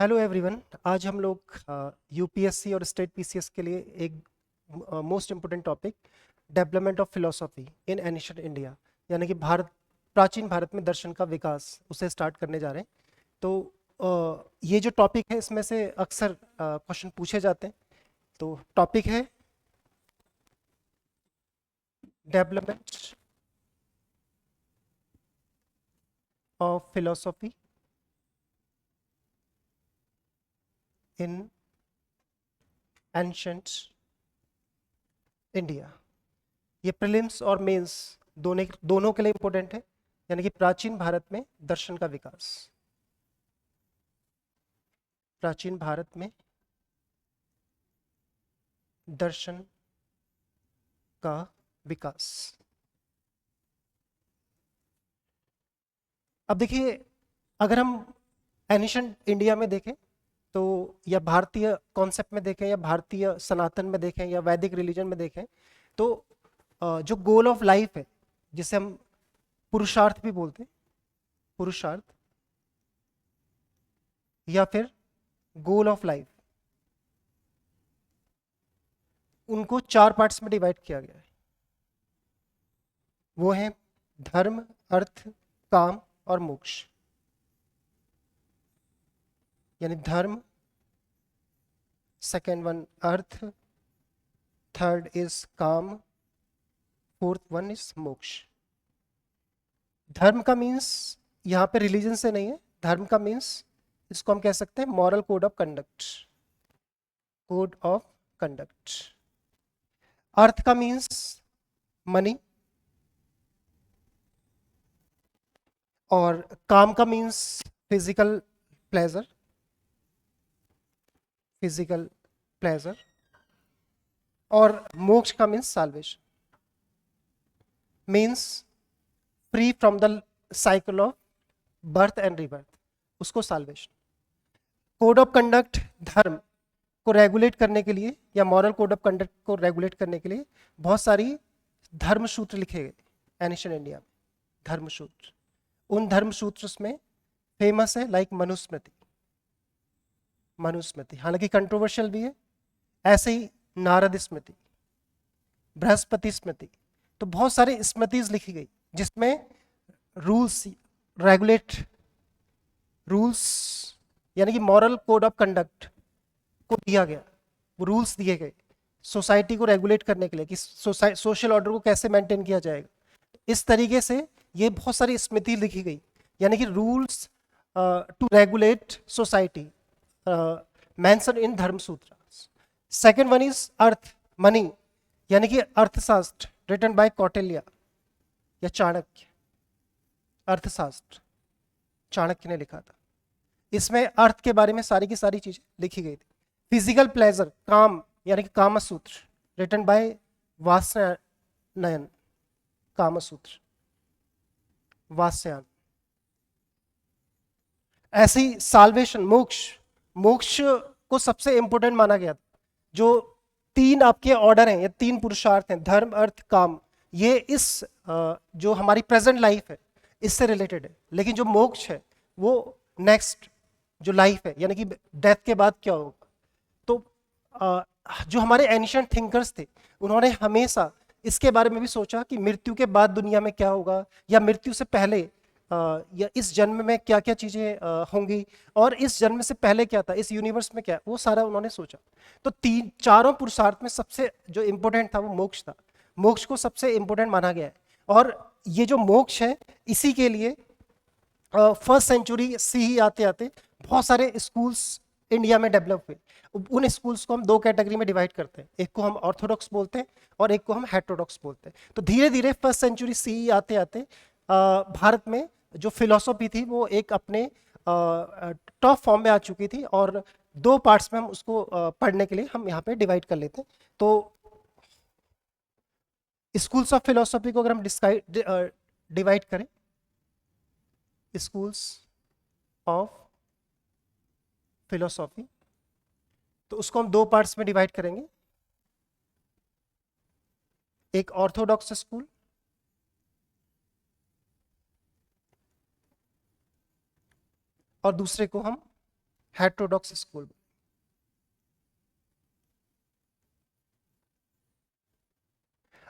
Hello everyone. आज हम लोग यूपीएससी और स्टेट पीसीएस के लिए एक most important topic development of philosophy in ancient India यानी कि प्राचीन भारत में दर्शन का विकास उसे स्टार्ट करने जा रहे हैं। तो ये जो टॉपिक है इसमें से अक्सर क्वेश्चन पूछे जाते हैं। तो टॉपिक है development of philosophy in ancient India. ये प्रीलिम्स और मेंस दोनों के लिए इंपॉर्टेंट है, यानी कि प्राचीन भारत में दर्शन का विकास। प्राचीन भारत में दर्शन का विकास। अब देखिए, अगर हम एनिशंट इंडिया में देखें तो, या भारतीय कॉन्सेप्ट में देखें, या भारतीय सनातन में देखें, या वैदिक रिलीजन में देखें, तो जो गोल ऑफ लाइफ है, जिसे हम पुरुषार्थ भी बोलते हैं, पुरुषार्थ या फिर गोल ऑफ लाइफ, उनको 4 पार्ट्स में डिवाइड किया गया है। वो है धर्म, अर्थ, काम और मोक्ष। यानी धर्म, second one earth, third is काम, फोर्थ वन इज मोक्ष। धर्म का मीन्स यहाँ पे रिलीजन से नहीं है। धर्म का मीन्स इसको हम कह सकते हैं moral code of conduct, code of conduct. अर्थ का मीन्स मनी, और काम का means physical pleasure, physical pleasure. और मोक्ष का means salvation, means free from the cycle of birth and rebirth, उसको साल्वेशन। कोड ऑफ कंडक्ट धर्म को रेगुलेट करने के लिए, या मॉरल कोड ऑफ कंडक्ट को रेगुलेट करने के लिए बहुत सारी धर्म सूत्र लिखे गए एनिशिएंट इंडिया में। धर्म सूत्र, उन धर्म सूत्र में फेमस है लाइक मनुस्मृति। मनुस्मृति हालांकि कंट्रोवर्शियल भी है। ऐसे ही नारद स्मृति, बृहस्पति स्मृति। तो बहुत सारी स्मृतिज लिखी गई जिसमें रूल्स रेगुलेट, रूल्स यानी कि मॉरल कोड ऑफ कंडक्ट को दिया गया। वो रूल्स दिए गए सोसाइटी को रेगुलेट करने के लिए कि सोशल ऑर्डर को कैसे मेंटेन किया जाएगा। इस तरीके से ये बहुत सारी स्मृति लिखी गई, यानी कि rules to regulate society mention in Dharma Sutra. Second one is artha, money, यानी कि अर्थशास्त्र रिटन बाय कौटिल्य या चाणक्य। अर्थशास्त्र चाणक्य ने लिखा था। इसमें अर्थ के बारे में सारी की सारी चीजें लिखी गई थी। फिजिकल प्लेजर, काम, यानी कि कामसूत्र रिटन बाय वात्स्यायन, कामसूत्र, वात्स्यायन। ऐसे ही साल्वेशन, मोक्ष, मोक्ष को सबसे इंपॉर्टेंट माना गया था। जो 3 आपके ऑर्डर हैं, ये 3 पुरुषार्थ हैं, धर्म, अर्थ, काम, ये इस जो हमारी प्रेजेंट लाइफ है इससे रिलेटेड है। लेकिन जो मोक्ष है वो नेक्स्ट जो लाइफ है, यानी कि डेथ के बाद क्या होगा। तो जो हमारे एंशिएंट थिंकर्स थे उन्होंने हमेशा इसके बारे में भी सोचा कि मृत्यु के बाद दुनिया में क्या होगा, या मृत्यु से पहले या इस जन्म में क्या क्या चीजें होंगी, और इस जन्म से पहले क्या था, इस यूनिवर्स में क्या, वो सारा उन्होंने सोचा। तो 4 पुरुषार्थ में सबसे जो इंपॉर्टेंट था वो मोक्ष था। मोक्ष को सबसे इंपॉर्टेंट माना गया है। और ये जो मोक्ष है, इसी के लिए फर्स्ट सेंचुरी से ही आते आते बहुत सारे स्कूल्स इंडिया में डेवलप हुए। उन स्कूल्स को हम 2 कैटेगरी में डिवाइड करते हैं, एक को हम ऑर्थोडॉक्स बोलते हैं और एक को हम हेटेरोडॉक्स बोलते हैं। तो धीरे धीरे फर्स्ट सेंचुरी से ही आते आते भारत में जो फिलॉसफी थी वो एक अपने टॉप फॉर्म में आ चुकी थी, और 2 पार्ट्स में हम उसको पढ़ने के लिए हम यहाँ पे डिवाइड कर लेते हैं। तो स्कूल्स ऑफ फिलोसफी को अगर हम डिवाइड करें, स्कूल्स ऑफ फिलोसॉफी, तो उसको हम 2 पार्ट्स में डिवाइड करेंगे। एक ऑर्थोडॉक्स स्कूल और दूसरे को हम हेटेरोडॉक्स स्कूल।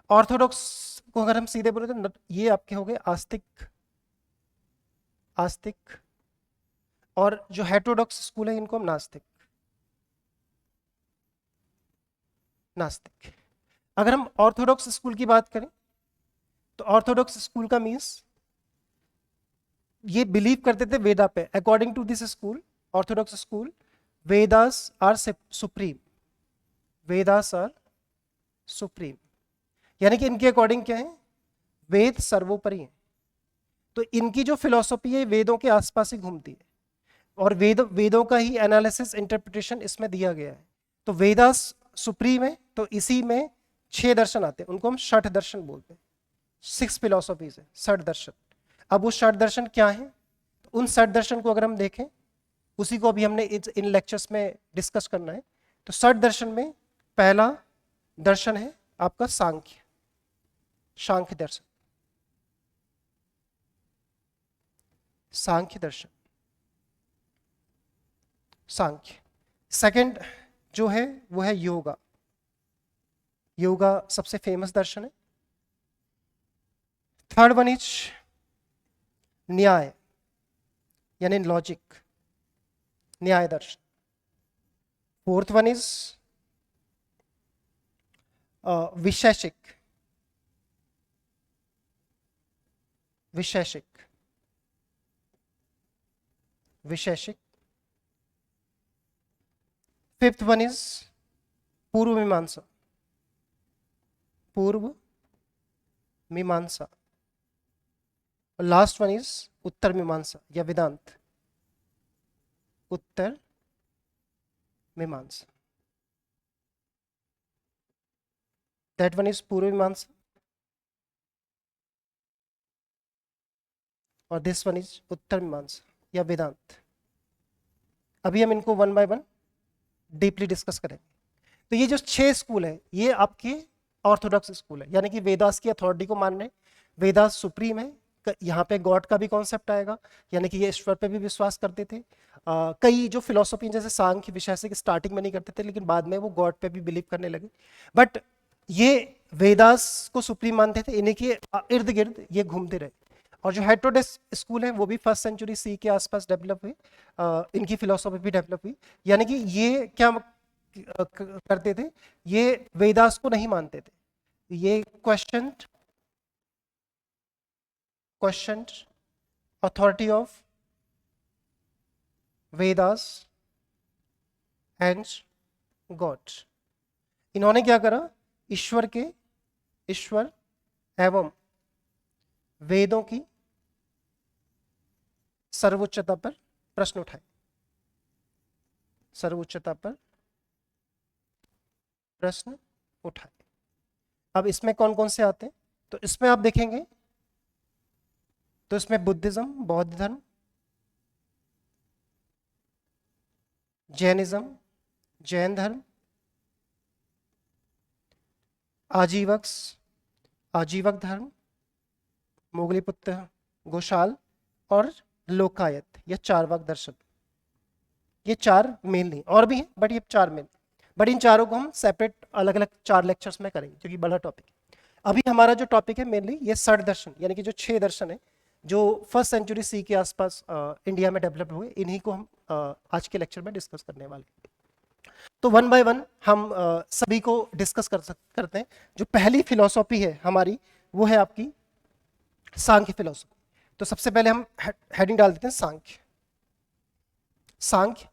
ऑर्थोडॉक्स को अगर हम सीधे बोले तो ये आपके हो गए आस्तिक, आस्तिक, और जो हेटेरोडॉक्स स्कूल है इनको हम नास्तिक, नास्तिक। अगर हम ऑर्थोडॉक्स स्कूल की बात करें तो ऑर्थोडॉक्स स्कूल का मीन्स ये बिलीव करते थे वेदा पे। According to this school, orthodox school, Vedas are supreme, Vedas are supreme, यानी कि इनके अकॉर्डिंग क्या है, वेद सर्वोपरि है। तो इनकी जो फिलॉसफी है वेदों के आसपास ही घूमती है, और वेदों का ही एनालिसिस इंटरप्रिटेशन इसमें दिया गया है। तो वेदास सुप्रीम है, तो इसी में 6 दर्शन आते हैं, उनको हम षठ दर्शन बोलते हैं। 6 फिलोसॉफीज है, षठ दर्शन। अब वो षठ दर्शन क्या है, तो उन षठ दर्शन को अगर हम देखें, उसी को अभी हमने इन लेक्चर्स में डिस्कस करना है। तो षठ दर्शन में पहला दर्शन है आपका सांख्य, सांख्य दर्शन, सांख्य दर्शन, सांख्य। सेकंड जो है वो है योगा, योगा सबसे फेमस दर्शन है। थर्ड वन इज न्याय, यानी लॉजिक, न्याय दर्शन। Fourth one is Vaisheshika, Vaisheshika, Vaisheshika. Fifth one is Purva Mimamsa, पूर्व मीमांसा। और लास्ट वन इज उत्तर मीमांसा या वेदांत, उत्तर मीमांसा। दैट वन इज पूर्व मीमांसा और दिस वन इज उत्तर मीमांसा या वेदांत। अभी हम इनको one by one deeply discuss करेंगे। तो ये जो 6 स्कूल है ये आपके ऑर्थोडॉक्स स्कूल है, यानी कि वेदास की अथॉरिटी को मान रहे, वेदास सुप्रीम है। यहाँ पे गॉड का भी कॉन्सेप्ट आएगा, यानी कि ये ईश्वर पे भी विश्वास करते थे। कई जो फिलोसॉफी जैसे सांख्य विषय से स्टार्टिंग में नहीं करते थे, लेकिन बाद में वो गॉड पे भी बिलीव करने लगे। बट ये वेदास को सुप्रीम मानते थे, इन्हीं के इर्द गिर्द ये घूमते रहे। और जो हेटेरोडॉक्स स्कूल है वो भी 1st सेंचुरी सी के आसपास डेवलप हुई, इनकी फिलोसॉफी भी डेवलप हुई। यानी कि ये क्या करते थे, ये वेदास को नहीं मानते थे, ये question authority of Vedas and God। इन्होंने क्या करा, ईश्वर एवं वेदों की सर्वोच्चता पर प्रश्न उठाए, सर्वोच्चता पर प्रश्न उठाए। अब इसमें कौन कौन से आते हैं, तो इसमें आप देखेंगे तो इसमें बुद्धिज्म, बौद्ध धर्म, जैनिज्म, जैन धर्म, आजीवक धर्म, मोगलीपुत्र गोशाल और लोकायत या चारवाक दर्शन। ये 4 मेनली, और भी हैं बट ये 4 मेन। बट इन चारों को हम सेपरेट अलग अलग 4 लेक्चर्स में करेंगे क्योंकि बड़ा टॉपिक है। अभी हमारा जो टॉपिक है मेनली ये षठ दर्शन, यानी कि जो 6 दर्शन है जो 1st सेंचुरी सी के आसपास इंडिया में डेवलप हुए, इन्हीं को हम आज के लेक्चर में डिस्कस करने वाले हैं। तो वन बाय वन हम सभी को डिस्कस करते हैं। जो पहली फिलॉसफी है हमारी वो है आपकी सांख्य फिलॉसफी। तो सबसे पहले हम हेडिंग डाल देते हैं सांख्य। सांख्य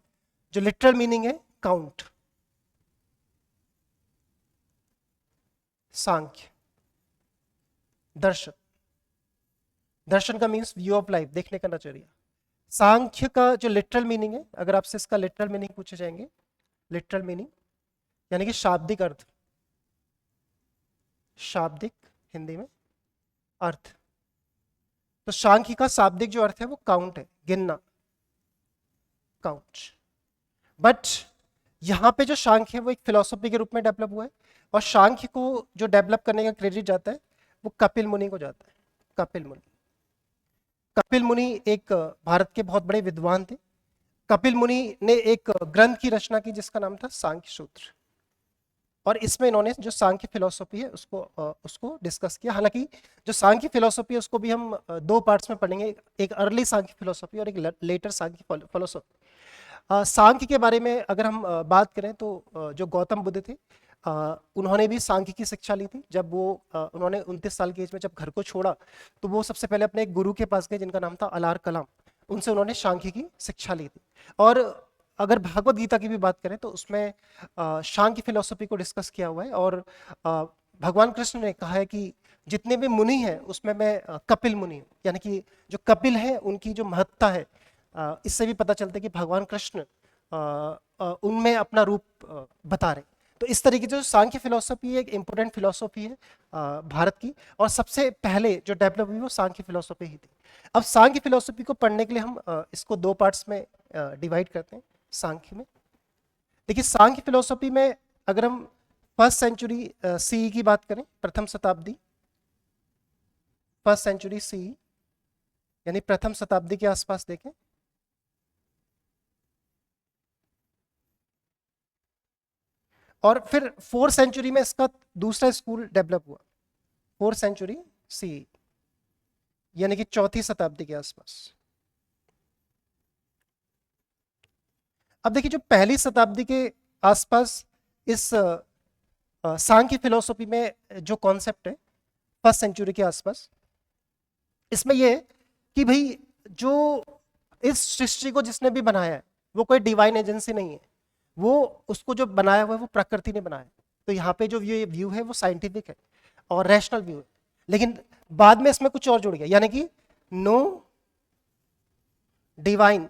जो लिटरल मीनिंग है काउंट, सांख्य दर्शन, दर्शन का मीन्स व्यू ऑफ लाइफ, देखने का नजरिया। सांख्य का जो लिटरल मीनिंग है, अगर आपसे इसका लिटरल मीनिंग पूछे जाएंगे, लिटरल मीनिंग यानी कि शाब्दिक अर्थ, शाब्दिक हिंदी में अर्थ। तो सांख्य का शाब्दिक जो अर्थ है वो काउंट है, गिनना, काउंट। बट यहां पे जो सांख्य है वो एक फिलॉसफी के रूप में डेवलप हुआ है, और सांख्य को जो डेवलप करने का क्रेडिट जाता है वो कपिल मुनि को जाता है। कपिल मुनि, कपिल मुनि एक भारत के बहुत बड़े विद्वान थे। कपिल मुनि ने एक ग्रंथ की रचना की जिसका नाम था सांख्य सूत्र, और इसमें इन्होंने जो सांख्य फिलोसॉफी है उसको डिस्कस किया। हालांकि जो सांख्य फिलोसॉफी है उसको भी हम दो पार्ट्स में पढ़ेंगे, एक अर्ली सांख्य फिलोसॉफी और एक लेटर सांख्य फिलोसॉफी। सांख्य के बारे में अगर हम बात करें तो जो गौतम बुद्ध थे उन्होंने भी सांख्य की शिक्षा ली थी। जब वो उन्होंने 29 साल की एज में जब घर को छोड़ा तो वो सबसे पहले अपने एक गुरु के पास गए जिनका नाम था अलार कलाम, उनसे उन्होंने सांख्य की शिक्षा ली थी। और अगर भागवत गीता की भी बात करें तो उसमें सांख्य फिलोसॉफी को डिस्कस किया हुआ है, और भगवान कृष्ण ने कहा है कि जितने भी मुनि हैं उसमें मैं कपिल मुनि हूँ, यानी कि जो कपिल हैं उनकी जो महत्ता है इससे भी पता चलता है कि भगवान कृष्ण उनमें अपना रूप बता रहे। तो इस तरीके से जो सांख्य फिलोसॉफी एक इंपॉर्टेंट फिलोसॉफी है भारत की, और सबसे पहले जो डेवलप हुई वो सांख्य फिलोसॉफी ही थी। अब सांख्य फिलोसॉफी को पढ़ने के लिए हम इसको दो पार्ट्स में डिवाइड करते हैं। सांख्य में देखिए, सांख्य फिलोसॉफी में अगर हम फर्स्ट सेंचुरी सी की बात करें, प्रथम शताब्दी, फर्स्ट सेंचुरी सी यानी प्रथम शताब्दी के आसपास देखें, और फिर फोर्थ सेंचुरी में इसका दूसरा स्कूल डेवलप हुआ, फोर्थ सेंचुरी सी यानी कि चौथी शताब्दी के आसपास। अब देखिए, जो पहली शताब्दी के आसपास इस सांख्य फिलोसॉफी में जो कॉन्सेप्ट है फर्स्ट सेंचुरी के आसपास, इसमें यह कि भाई जो इस सृष्टि को जिसने भी बनाया है वो कोई डिवाइन एजेंसी नहीं है, वो उसको जो बनाया हुआ है वो प्रकृति ने बनाया है। तो यहाँ पे जो व्यू है वो साइंटिफिक है और रैशनल व्यू है, लेकिन बाद में इसमें कुछ और जुड़ गया, यानी कि no divine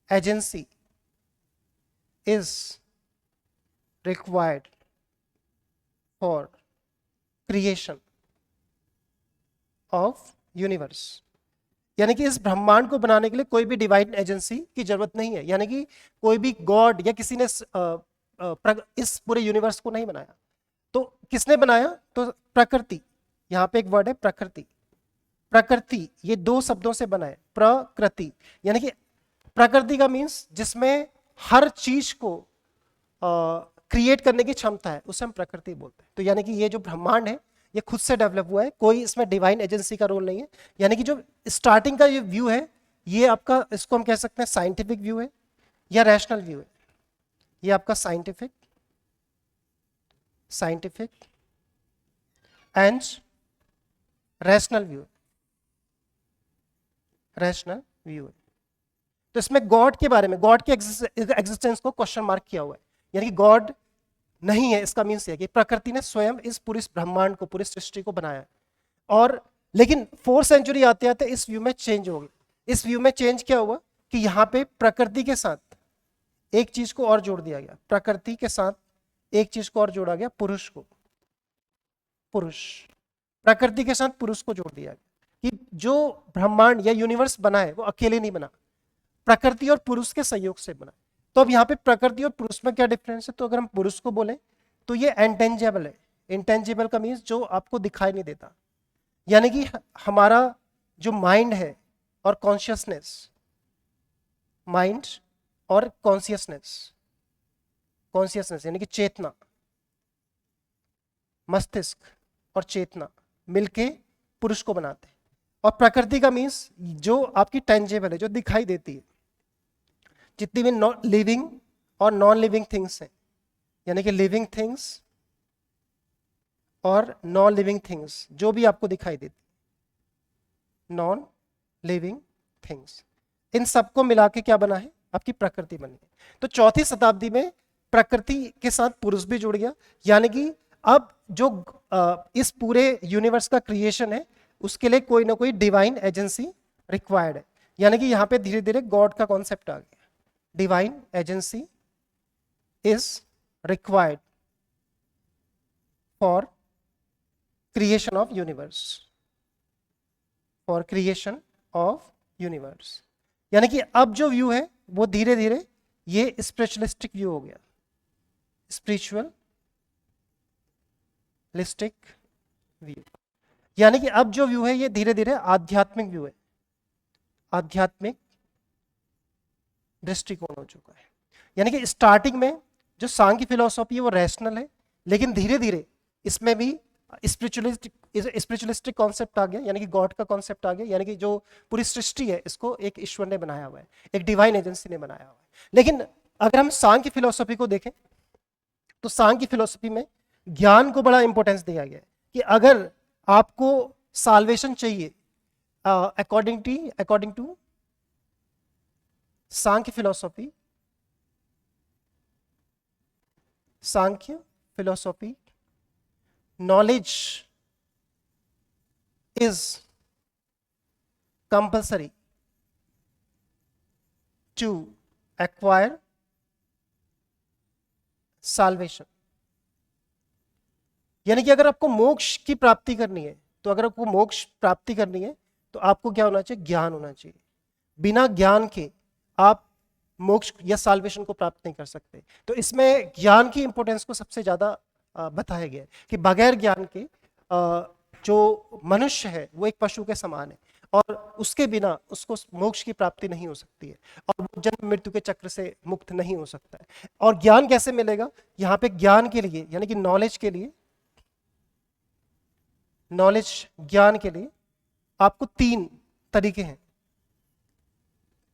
agency is required for creation of universe. यानी कि इस ब्रह्मांड को बनाने के लिए कोई भी डिवाइन एजेंसी की जरूरत नहीं है, यानी कि कोई भी गॉड या किसी ने इस पूरे यूनिवर्स को नहीं बनाया। तो किसने बनाया? तो प्रकृति, यहां पे एक वर्ड है प्रकृति। प्रकृति ये दो शब्दों से बना है, प्रकृति यानी कि प्रकृति का मीन्स जिसमें हर चीज को क्रिएट करने की क्षमता है, उसे हम प्रकृति बोलते हैं। तो यानी कि ये जो ब्रह्मांड है ये खुद से डेवलप हुआ है, कोई इसमें डिवाइन एजेंसी का रोल नहीं है। यानी कि जो स्टार्टिंग का ये व्यू है ये आपका, इसको हम कह सकते हैं साइंटिफिक व्यू है या रैशनल व्यू है। ये आपका साइंटिफिक एंड रैशनल व्यू है, रैशनल व्यू है। तो इसमें गॉड के बारे में, गॉड के एग्जिस्टेंस को क्वेश्चन मार्क किया हुआ है, यानी कि गॉड नहीं है। इसका मीन्स है कि प्रकृति ने स्वयं इस पूरे ब्रह्मांड को, पूरी सृष्टि को बनाया है। और लेकिन फोर्थ सेंचुरी आते आते इस व्यू में चेंज हो गया। इस व्यू में चेंज क्या हुआ कि यहाँ पे प्रकृति के साथ एक चीज को और जोड़ दिया गया, प्रकृति के साथ एक चीज को और जोड़ा गया, पुरुष को। पुरुष, प्रकृति के साथ पुरुष को जोड़ दिया गया कि जो ब्रह्मांड या यूनिवर्स बना है वो अकेले नहीं बना, प्रकृति और पुरुष के सहयोग से बना। तो अब यहाँ पे प्रकृति और पुरुष में क्या डिफरेंस है? तो अगर हम पुरुष को बोले तो ये इंटेंजिबल है। इंटेंजिबल का मीन्स जो आपको दिखाई नहीं देता, यानी कि हमारा जो माइंड है और कॉन्शियसनेस, माइंड और कॉन्शियसनेस यानी कि चेतना, मस्तिष्क और चेतना मिलके पुरुष को बनाते हैं। और प्रकृति का मीन्स जो आपकी टेंजिबल है, जो दिखाई देती है, जितनी भी लिविंग और नॉन लिविंग थिंग्स हैं, यानी कि लिविंग थिंग्स और नॉन लिविंग थिंग्स जो भी आपको दिखाई देती, नॉन लिविंग थिंग्स, इन सबको मिला के क्या बना है? आपकी प्रकृति बनी है। तो चौथी शताब्दी में प्रकृति के साथ पुरुष भी जुड़ गया, यानी कि अब जो इस पूरे यूनिवर्स का क्रिएशन है उसके लिए कोई ना कोई डिवाइन एजेंसी रिक्वायर्ड है। यानी कि यहाँ पे धीरे धीरे गॉड का कॉन्सेप्ट आ गया। Divine agency is required for creation of universe. For creation of universe. यानी कि अब जो व्यू है वो धीरे धीरे ये स्पिरिचुअलिस्टिक व्यू हो गया, स्पिरिचुअलिस्टिक व्यू। यानी कि अब जो व्यू है ये धीरे धीरे आध्यात्मिक व्यू है, आध्यात्मिक दृष्टिकोण हो चुका है। यानी कि स्टार्टिंग में जो सांख्य फिलोसॉफी है वो रैशनल है, लेकिन धीरे धीरे इसमें भी स्पिरिचुअलिस्टिक कॉन्सेप्ट आ गया, यानी कि गॉड का कॉन्सेप्ट आ गया, यानी कि जो पूरी सृष्टि है इसको एक ईश्वर ने बनाया हुआ है, एक डिवाइन एजेंसी ने बनाया हुआ है। लेकिन अगर हम सांख्य फिलोसॉफी को देखें तो सांख्य फिलोसॉफी में ज्ञान को बड़ा इंपॉर्टेंस दिया गया है कि अगर आपको साल्वेशन चाहिए according to Samkhya philosophy, knowledge is compulsory to acquire salvation। यानी कि अगर आपको मोक्ष की प्राप्ति करनी है, तो अगर आपको मोक्ष प्राप्ति करनी है तो आपको क्या होना चाहिए? ज्ञान होना चाहिए। बिना ज्ञान के आप मोक्ष या साल्वेशन को प्राप्त नहीं कर सकते। तो इसमें ज्ञान की इंपॉर्टेंस को सबसे ज्यादा बताया गया है कि बगैर ज्ञान के जो मनुष्य है वो एक पशु के समान है और उसके बिना उसको मोक्ष की प्राप्ति नहीं हो सकती है और वो जन्म मृत्यु के चक्र से मुक्त नहीं हो सकता है। और ज्ञान कैसे मिलेगा? यहाँ पे ज्ञान के लिए, यानी कि नॉलेज के लिए, ज्ञान के लिए आपको 3 तरीके हैं।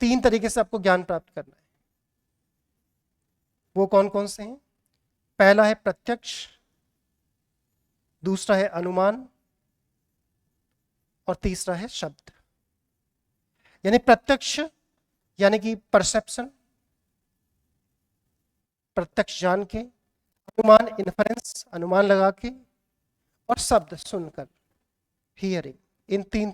3 तरीके से आपको ज्ञान प्राप्त करना है। वो कौन कौन से हैं? पहला है प्रत्यक्ष, दूसरा है अनुमान और तीसरा है शब्द। यानी प्रत्यक्ष यानी कि परसेप्शन, प्रत्यक्ष जान के, अनुमान इन्फरेंस, अनुमान लगा के, और शब्द सुनकर, हियरिंग। इन 3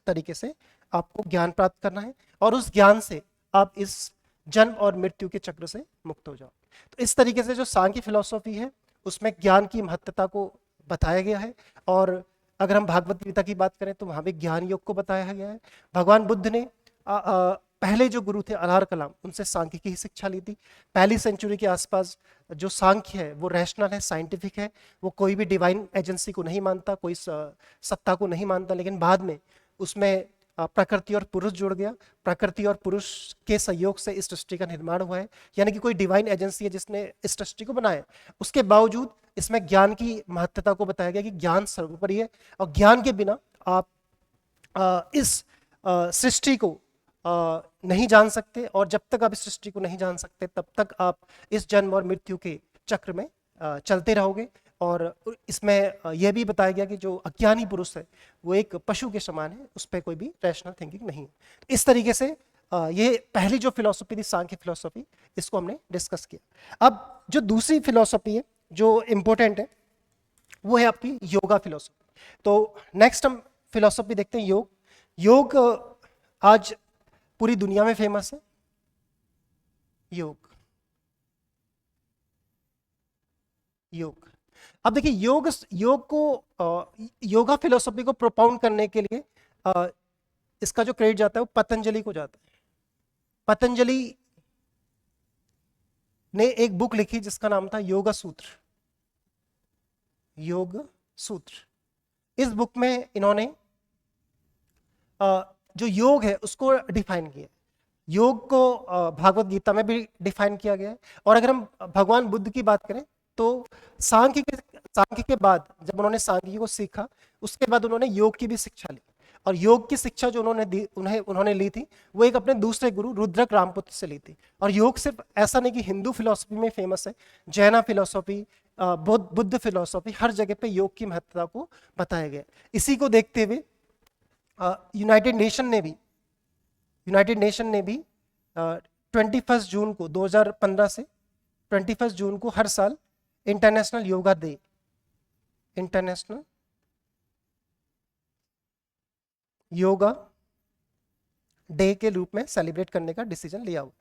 तरीके से आपको ज्ञान प्राप्त करना है और उस ज्ञान से आप इस जन्म और मृत्यु के चक्र से मुक्त हो जाओ। तो इस तरीके से जो सांख्य फिलॉसफी है उसमें ज्ञान की महत्वता को बताया गया है। और अगर हम भागवत गीता की बात करें तो वहां भी ज्ञान योग को बताया गया है। भगवान बुद्ध ने पहले जो गुरु थे अलार कलाम, उनसे सांख्य की ही शिक्षा ली थी। पहली सेंचुरी के आसपास जो सांख्य है वो रैशनल है, साइंटिफिक है, वो कोई भी डिवाइन एजेंसी को नहीं मानता, कोई सत्ता को नहीं मानता। लेकिन बाद में उसमें प्रकृति और पुरुष जुड़ गया। प्रकृति और पुरुष के सहयोग से इस सृष्टि का निर्माण हुआ है, यानी कि कोई डिवाइन एजेंसी है जिसने इस सृष्टि को बनाया। उसके बावजूद इसमें ज्ञान की महत्वता को बताया गया कि ज्ञान सर्वोपरि है और ज्ञान के बिना आप इस सृष्टि को नहीं जान सकते। और जब तक आप इस सृष्टि को नहीं जान सकते तब तक आप इस जन्म और मृत्यु के चक्र में चलते रहोगे। और इसमें यह भी बताया गया कि जो अज्ञानी पुरुष है वो एक पशु के समान है, उस पर कोई भी रैशनल थिंकिंग नहीं है। तो इस तरीके से ये पहली जो फिलॉसफी थी सांख्य फिलॉसफी, इसको हमने डिस्कस किया। अब जो दूसरी फिलॉसफी है जो इम्पोर्टेंट है वो है आपकी योगा फिलॉसफी। तो नेक्स्ट हम फिलॉसफी देखते हैं योग। योग आज पूरी दुनिया में फेमस है। योग अब देखिए योग को योगा फिलोसफी को प्रोपाउंड करने के लिए इसका जो क्रेडिट जाता है वो पतंजलि को जाता है। पतंजलि ने एक बुक लिखी जिसका नाम था योग सूत्र। इस बुक में इन्होंने जो योग है उसको डिफाइन किया। योग को भागवत गीता में भी डिफाइन किया गया है। और अगर हम भगवान बुद्ध की बात करें तो सांख्य के बाद जब उन्होंने सांख्य को सीखा उसके बाद उन्होंने योग की भी शिक्षा ली। और योग की शिक्षा जो उन्होंने ली थी वो एक अपने दूसरे गुरु रुद्रक रामपुत्र से ली थी। और योग सिर्फ ऐसा नहीं कि हिंदू फिलॉसफी में फेमस है, जैना फिलॉसफी, बुद्ध फिलॉसफी, हर जगह पे योग की महत्ता को बताया गया। इसी को देखते हुए यूनाइटेड नेशन ने भी 21 जून को 2015 से 21 जून को हर साल इंटरनेशनल योगा डे के रूप में सेलिब्रेट करने का डिसीजन लिया हुआ है।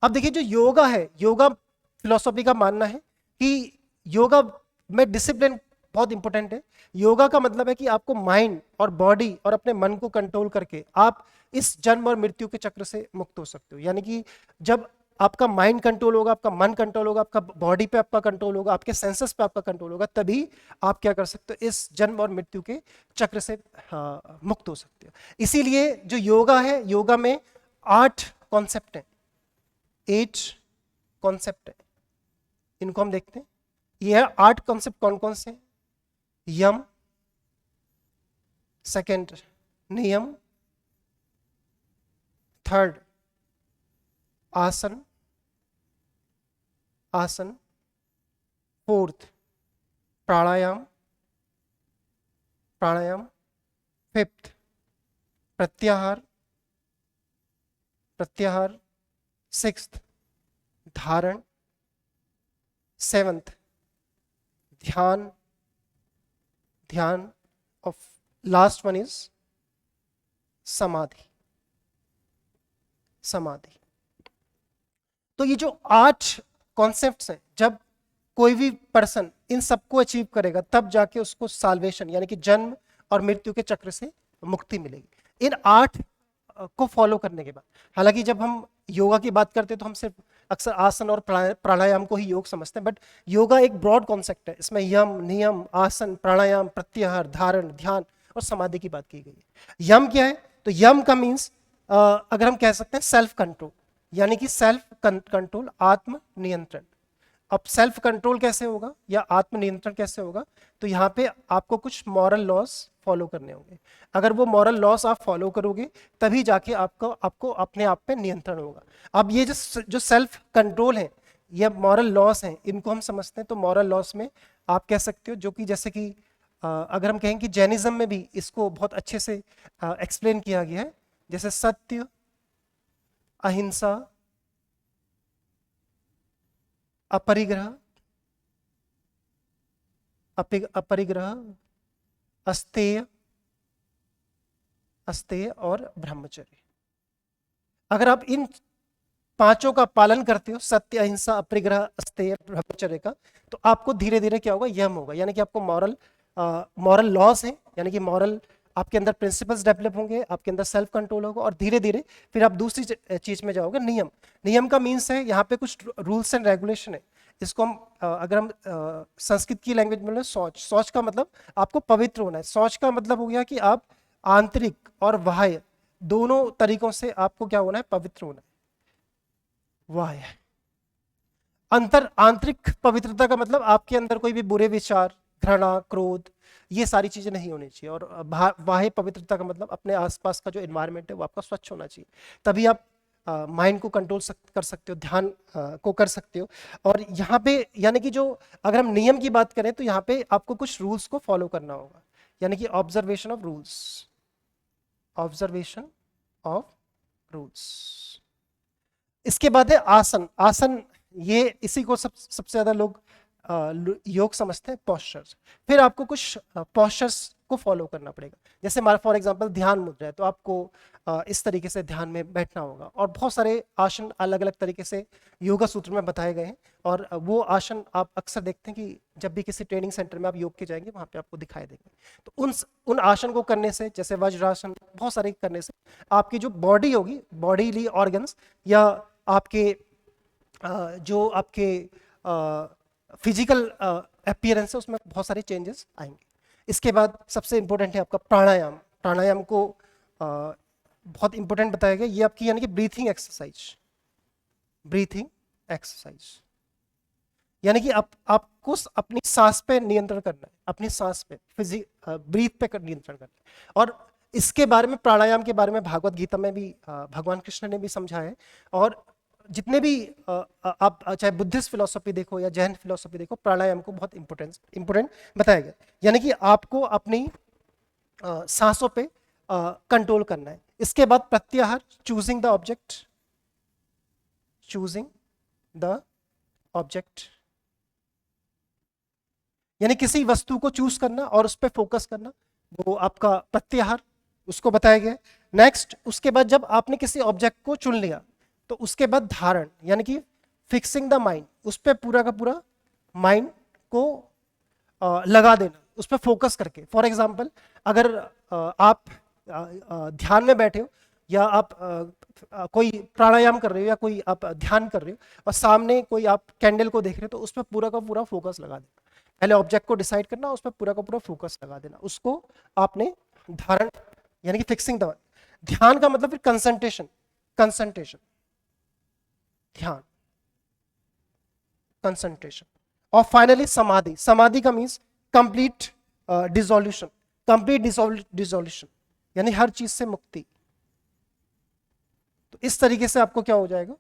अब देखिए जो योगा है, योगा फिलॉसफी का मानना है कि योगा में डिसिप्लिन बहुत इंपॉर्टेंट है। योगा का मतलब है कि आपको माइंड और बॉडी और अपने मन को कंट्रोल करके आप इस जन्म और मृत्यु के चक्र से मुक्त हो सकते हो। यानी कि जब आपका माइंड कंट्रोल होगा, आपका मन कंट्रोल होगा, आपका बॉडी पे आपका कंट्रोल होगा, आपके सेंसेस पे आपका कंट्रोल होगा, तभी आप क्या कर सकते हो, इस जन्म और मृत्यु के चक्र से मुक्त हो सकते हो। इसीलिए जो योगा है, योगा में 8 कॉन्सेप्ट हैं। 8 कॉन्सेप्ट है, इनको हम देखते हैं। ये है 8 कॉन्सेप्ट कौन कौन से? यम, सेकंड नियम, थर्ड आसन, आसन, फोर्थ प्राणायाम, प्राणायाम, फिफ्थ प्रत्याहार, प्रत्याहार, सिक्स्थ धारण, सेवंथ ध्यान, ध्यान, और लास्ट वन इज समाधि, समाधि। तो ये जो 8 कॉन्सेप्ट्स हैं, जब कोई भी पर्सन इन सबको अचीव करेगा तब जाके उसको साल्वेशन यानी कि जन्म और मृत्यु के चक्र से मुक्ति मिलेगी। इन 8 को फॉलो करने के बाद, हालांकि जब हम योगा की बात करते हैं तो हम सिर्फ अक्सर आसन और प्राणायाम को ही योग समझते हैं, बट योगा एक ब्रॉड कॉन्सेप्ट है। इसमें यम, नियम, आसन, प्राणायाम, प्रत्याहार, धारण, ध्यान और समाधि की बात की गई है। यम क्या है? तो यम का मीन्स अगर हम कह सकते हैं सेल्फ कंट्रोल, यानी कि सेल्फ कंट्रोल, आत्म नियंत्रण। अब सेल्फ कंट्रोल कैसे होगा या आत्म नियंत्रण कैसे होगा? तो यहाँ पे आपको कुछ मॉरल लॉस फॉलो करने होंगे। अगर वो मॉरल लॉस आप फॉलो करोगे तभी जाके आपको अपने आप पे नियंत्रण होगा। अब ये जो सेल्फ कंट्रोल है या मॉरल लॉस हैं, इनको हम समझते हैं। तो मॉरल लॉस में आप कह सकते हो, जो कि जैसे कि अगर हम कहें कि जैनिज्म में भी इसको बहुत अच्छे से एक्सप्लेन किया गया है, जैसे सत्य, अहिंसा, अपरिग्रह, अपरिग्रह, अस्तेय, अस्तेय और ब्रह्मचर्य। अगर आप इन 5 का पालन करते हो, सत्य, अहिंसा, अपरिग्रह, अस्तेय, ब्रह्मचर्य का, तो आपको धीरे धीरे क्या होगा? यम होगा, यानी कि आपको मॉरल लॉस है, यानी कि मॉरल आपके अंदर प्रिंसिपल्स डेवलप होंगे, आपके अंदर सेल्फ कंट्रोल होगा, और धीरे धीरे फिर आप दूसरी चीज में जाओगे, नियम। नियम का मीन्स है यहाँ पे कुछ रूल्स एंड रेगुलेशन है। इसको हम अगर हम संस्कृत की लैंग्वेज में बोले शौच, शौच का मतलब आपको पवित्र होना है। शौच का मतलब हो गया कि आप आंतरिक और बाह्य दोनों तरीकों से आपको क्या होना है? पवित्र होना है। बाह्य आंतरिक पवित्रता का मतलब आपके अंदर कोई भी बुरे विचार, घृणा, क्रोध, ये सारी चीजें नहीं होनी चाहिए। और बाह्य पवित्रता का मतलब अपने आसपास का जो एनवायरनमेंट है वो आपका स्वच्छ होना चाहिए। तभी आप माइंड को कंट्रोल कर सकते हो, ध्यान को कर सकते हो। और यहाँ पे यानी कि जो अगर हम नियम की बात करें तो यहाँ पे आपको कुछ रूल्स को फॉलो करना होगा, यानी कि observation of rules, observation of rules. इसके बाद है आसन। आसन ये इसी को सबसे ज्यादा लोग योग समझते हैं, पोस्चर्स। फिर आपको कुछ पोस्चर्स को फॉलो करना पड़ेगा। जैसे फॉर एग्जांपल ध्यान मुद्रा है, तो आपको इस तरीके से ध्यान में बैठना होगा। और बहुत सारे आसन अलग अलग तरीके से योगा सूत्र में बताए गए हैं, और वो आसन आप अक्सर देखते हैं कि जब भी किसी ट्रेनिंग सेंटर में आप योग के जाएंगे वहां पे आपको दिखाई देंगे। तो उन आसन को करने से, जैसे वज्रासन, बहुत सारे करने से आपकी जो बॉडी होगी, बॉडीली ऑर्गन्स या आपके जो आपके फिजिकल अपीयरेंस है उसमें बहुत सारे चेंजेस आएंगे। इसके बाद सबसे इंपॉर्टेंट है आपका प्राणायाम। प्राणायाम को बहुत इंपॉर्टेंट बताया गया। ये आपकी यानी कि ब्रीथिंग एक्सरसाइज, ब्रीथिंग एक्सरसाइज, यानी कि आपको अपनी सांस पे नियंत्रण करना है, अपनी सांस पे ब्रीथ पे नियंत्रण करना है। और इसके बारे में, प्राणायाम के बारे में भागवत गीता में भी भगवान कृष्ण ने भी समझाया है। और जितने भी आप चाहे बुद्धिस्ट फिलोसफी देखो या जैन फिलोसफी देखो, प्राणायाम को बहुत इंपॉर्टेंट बताया गया। यानी कि आपको अपनी सांसों पे कंट्रोल करना है। इसके बाद प्रत्याहार, choosing the object, choosing the object, यानी किसी वस्तु को चूज करना और उस पर फोकस करना, वो आपका प्रत्याहार, उसको बताया गया। नेक्स्ट, उसके बाद जब आपने किसी ऑब्जेक्ट को चुन लिया तो उसके बाद धारण, यानी कि फिक्सिंग द माइंड, उस पर पूरा का पूरा माइंड को लगा देना, उस पर फोकस करके। फॉर एग्जाम्पल, अगर आप ध्यान में बैठे हो या आप कोई प्राणायाम कर रहे हो या कोई आप ध्यान कर रहे हो और सामने कोई आप कैंडल को देख रहे हो, तो उस पर पूरा का पूरा फोकस लगा देना। पहले ऑब्जेक्ट को डिसाइड करना, उस पर पूरा का पूरा फोकस लगा देना, उसको आपने धारण यानी कि फिक्सिंग द। ध्यान का मतलब फिर कंसंट्रेशन, कंसंट्रेशन, ध्यान। कंसंट्रेशन। और फाइनली समाधि, समाधि का means complete dissolution, complete dissolution यानी हर चीज से मुक्ति। तो इस तरीके से आपको क्या हो जाएगा,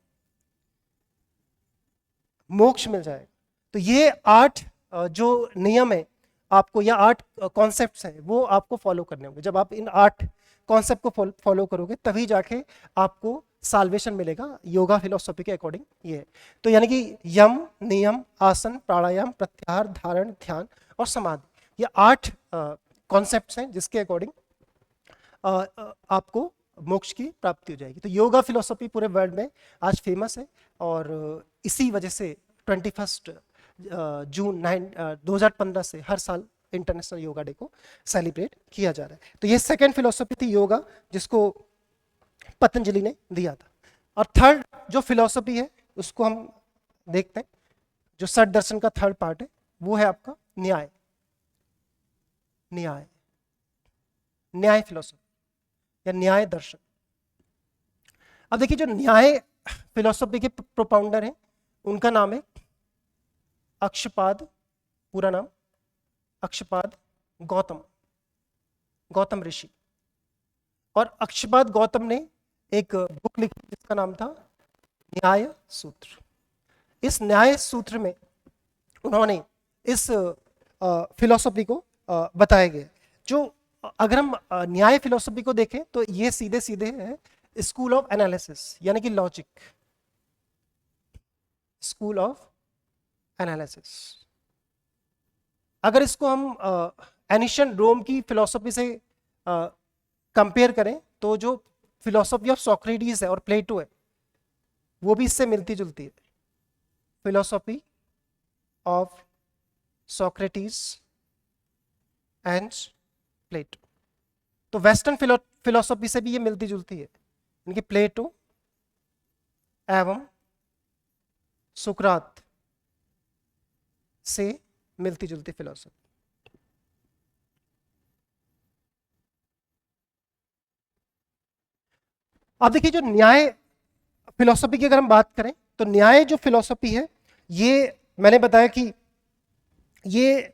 मोक्ष मिल जाएगा। तो ये 8 जो नियम है आपको, या 8 कॉन्सेप्ट्स हैं वो आपको फॉलो करने होंगे। जब आप इन 8 कॉन्सेप्ट को फॉलो करोगे तभी जाके आपको साल्वेशन मिलेगा योगा फिलोसॉफी के अकॉर्डिंग। ये है तो यानी कि यम, नियम, आसन, प्राणायाम, प्रत्याहार, धारण, ध्यान और समाधि, ये 8 कॉन्सेप्ट्स हैं जिसके अकॉर्डिंग आपको मोक्ष की प्राप्ति हो जाएगी। तो योगा फिलोसॉफी पूरे वर्ल्ड में आज फेमस है और इसी वजह से 21 जून 2015 से हर साल इंटरनेशनल योगा डे को सेलिब्रेट किया जा रहा है। तो ये सेकंड फिलोसॉफी थी योगा, जिसको पतंजलि ने दिया था। और थर्ड जो फिलोसॉफी है उसको हम देखते हैं, जो षट दर्शन का थर्ड पार्ट है वो है आपका न्याय। न्याय, न्याय फिलोसॉफी या न्याय दर्शन। अब देखिए जो न्याय फिलोसॉफी के प्रोपाउंडर हैं उनका नाम है अक्षपाद, पूरा नाम अक्षपाद गौतम, गौतम ऋषि। और अक्षपाद गौतम ने एक बुक लिखी जिसका नाम था न्याय सूत्र। इस न्याय सूत्र में उन्होंने इस फिलोसॉफी को बताया गया। जो अगर हम न्याय फिलोसॉफी को देखें तो ये सीधे सीधे है स्कूल ऑफ एनालिसिस यानी कि लॉजिक, स्कूल ऑफ एनालिसिस। अगर इसको हम एनिशियंट रोम की फिलोसॉफी से कंपेयर करें तो जो फिलोसॉफी ऑफ सोक्रेटिस है और प्लेटो है वो भी इससे मिलती जुलती है। फिलोसॉफी ऑफ सोक्रेटिस एंड प्लेटो, तो वेस्टर्न फिलोसॉफी से भी ये मिलती जुलती है, इनकी प्लेटो एवं सुकरात से मिलती जुलती फिलोसॉफी। अब देखिए जो न्याय फिलोसॉफी की अगर हम बात करें तो न्याय जो फिलोसॉफी है ये मैंने बताया कि ये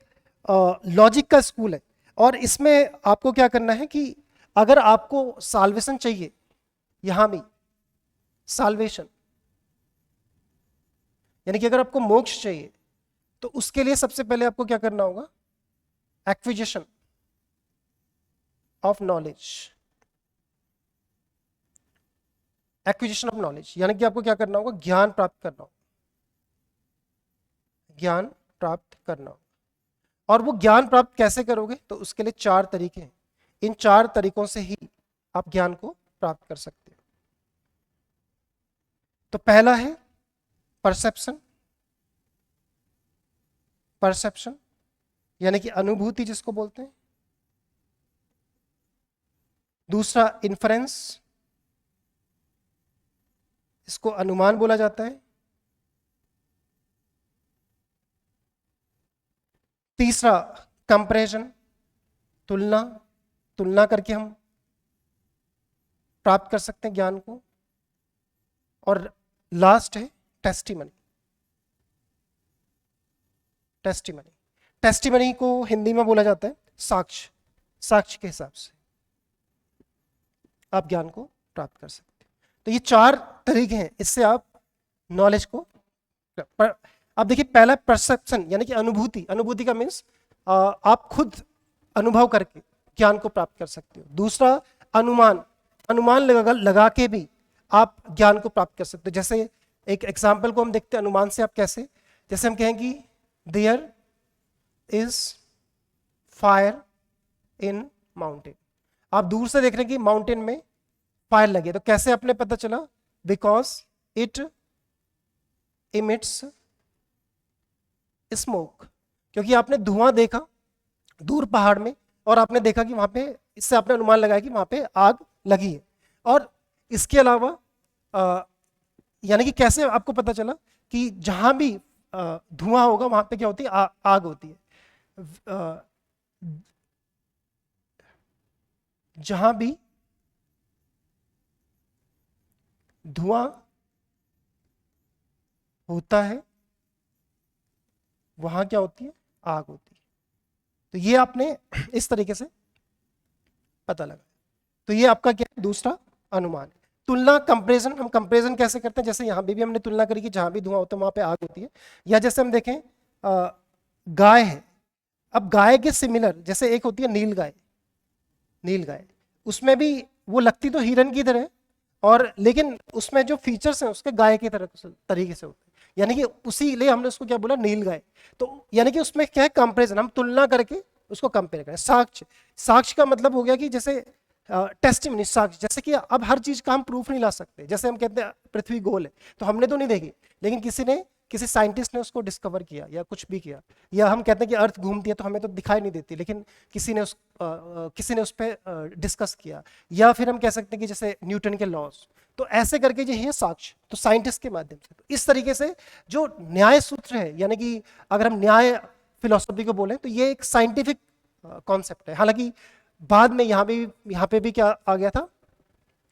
लॉजिक का स्कूल है। और इसमें आपको क्या करना है कि अगर आपको साल्वेशन चाहिए, यहां भी साल्वेशन यानी कि अगर आपको मोक्ष चाहिए तो उसके लिए सबसे पहले आपको क्या करना होगा, acquisition of knowledge. Acquisition of knowledge यानी कि आपको क्या करना होगा, ज्ञान प्राप्त करना होगा, ज्ञान प्राप्त करना होगा। और वो ज्ञान प्राप्त कैसे करोगे, तो उसके लिए 4 तरीके हैं। इन 4 तरीकों से ही आप ज्ञान को प्राप्त कर सकते हो। तो पहला है परसेप्शन, परसेप्शन यानी कि अनुभूति जिसको बोलते हैं। दूसरा इन्फरेंस, इसको अनुमान बोला जाता है। तीसरा कंपैरिजन, तुलना, तुलना करके हम प्राप्त कर सकते हैं ज्ञान को। और लास्ट है टेस्टिमनी। टेस्टिमनी, टेस्टिमनी को हिंदी में बोला जाता है साक्ष्य। साक्ष्य के हिसाब से आप ज्ञान को प्राप्त कर सकते हैं। तो ये 4 तरीके हैं, इससे आप नॉलेज को अब देखिए पहला परसेप्शन यानी कि अनुभूति। अनुभूति का मीन्स आप खुद अनुभव करके ज्ञान को प्राप्त कर सकते हो। दूसरा अनुमान, अनुमान लगा के भी आप ज्ञान को प्राप्त कर सकते हो। जैसे एक एग्जाम्पल को हम देखते हैं अनुमान से, आप कैसे, जैसे हम कहें कि there is fire in mountain. आप दूर से देख रहे हैं कि माउंटेन में फायर लगी है, तो कैसे आपने पता चला, बिकॉज इट इमिट्स स्मोक, क्योंकि आपने धुआं देखा दूर पहाड़ में और आपने देखा कि वहां पे, इससे आपने अनुमान लगाया कि वहां पे आग लगी है। और इसके अलावा यानी कि कैसे आपको पता चला कि जहां भी धुआं होगा वहां पे क्या होती है, आग होती है। जहां भी धुआं होता है वहां क्या होती है, आग होती है। तो ये आपने इस तरीके से पता लगा। तो ये आपका क्या है, दूसरा अनुमान है। तुलना, कंपैरिजन, हम कंपैरिजन कैसे करते हैं, जैसे यहाँ भी हमने तुलना करी कि जहां भी धुआं होता है वहां पे आग होती है। या जैसे हम देखें गाय है, अब गाय के सिमिलर जैसे एक होती है नील गाय, नील गाय, उसमें भी वो लगती तो हिरन की तरह है, और लेकिन उसमें जो फीचर्स हैं उसके गाय की तरह तरीके से होते हैं, यानी कि उसी लिए हमने उसको क्या बोला, नील गाय। तो यानी कि उसमें क्या है, कंपैरिजन, हम तुलना करके उसको कंपेयर करें। साक्ष्य, साक्ष्य का मतलब हो गया कि जैसे टेस्टिमनी, साक्ष्य, जैसे कि अब हर चीज का हम प्रूफ नहीं ला सकते। जैसे हम कहते हैं पृथ्वी गोल है, तो हमने तो नहीं देखी, लेकिन किसी साइंटिस्ट ने उसको डिस्कवर किया या कुछ भी किया। या हम कहते हैं कि अर्थ घूमती है, तो हमें तो दिखाई नहीं देती, लेकिन किसी ने उस पर डिस्कस किया। या फिर हम कह सकते हैं कि जैसे न्यूटन के लॉज, तो ऐसे करके ये है साक्ष्य, तो साइंटिस्ट के माध्यम से। तो इस तरीके से जो न्याय सूत्र है, यानी कि अगर हम न्याय फिलोसफी को बोले तो ये एक साइंटिफिक कॉन्सेप्ट है। हालांकि बाद में यहाँ पे भी क्या आ गया था,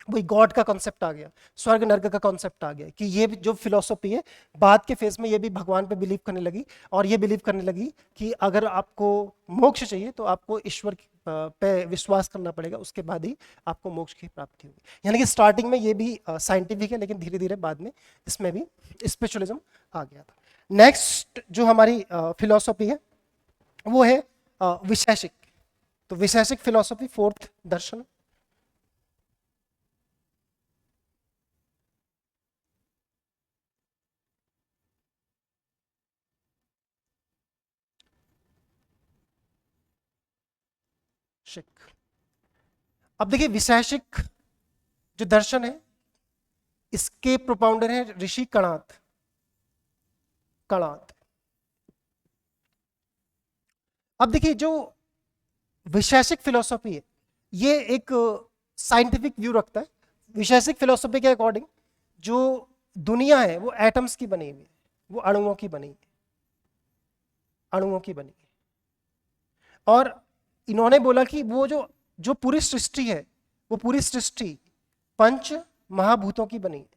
वही गॉड का कॉन्सेप्ट आ गया, स्वर्ग नर्क का कॉन्सेप्ट आ गया, कि ये जो फिलोसफी है बाद के फेज में ये भी भगवान पे बिलीव करने लगी, और ये बिलीव करने लगी कि अगर आपको मोक्ष चाहिए तो आपको ईश्वर पे विश्वास करना पड़ेगा, उसके बाद ही आपको मोक्ष की प्राप्ति होगी। यानी कि स्टार्टिंग में ये भी साइंटिफिक है, लेकिन धीरे धीरे बाद में इसमें भी स्पिरिचुअलिज्म आ गया था। नेक्स्ट जो हमारी फिलोसफी है वो है वैशेषिक। तो वैशेषिक फिलोसफी, फोर्थ दर्शन। शिक, अब देखिए वैशेषिक जो दर्शन है इसके प्रोपाउंडर है ऋषि कणाद। कणाद, अब देखिए जो वैशेषिक फिलोसफी है ये एक साइंटिफिक व्यू रखता है। वैशेषिक फिलोसफी के अकॉर्डिंग जो दुनिया है वो एटम्स की बनी हुई है, वो अणुओं की बनी है, अणुओं की बनी है। और इन्होंने बोला कि वो जो जो पूरी सृष्टि है वो पूरी सृष्टि पंच महाभूतों की बनी है।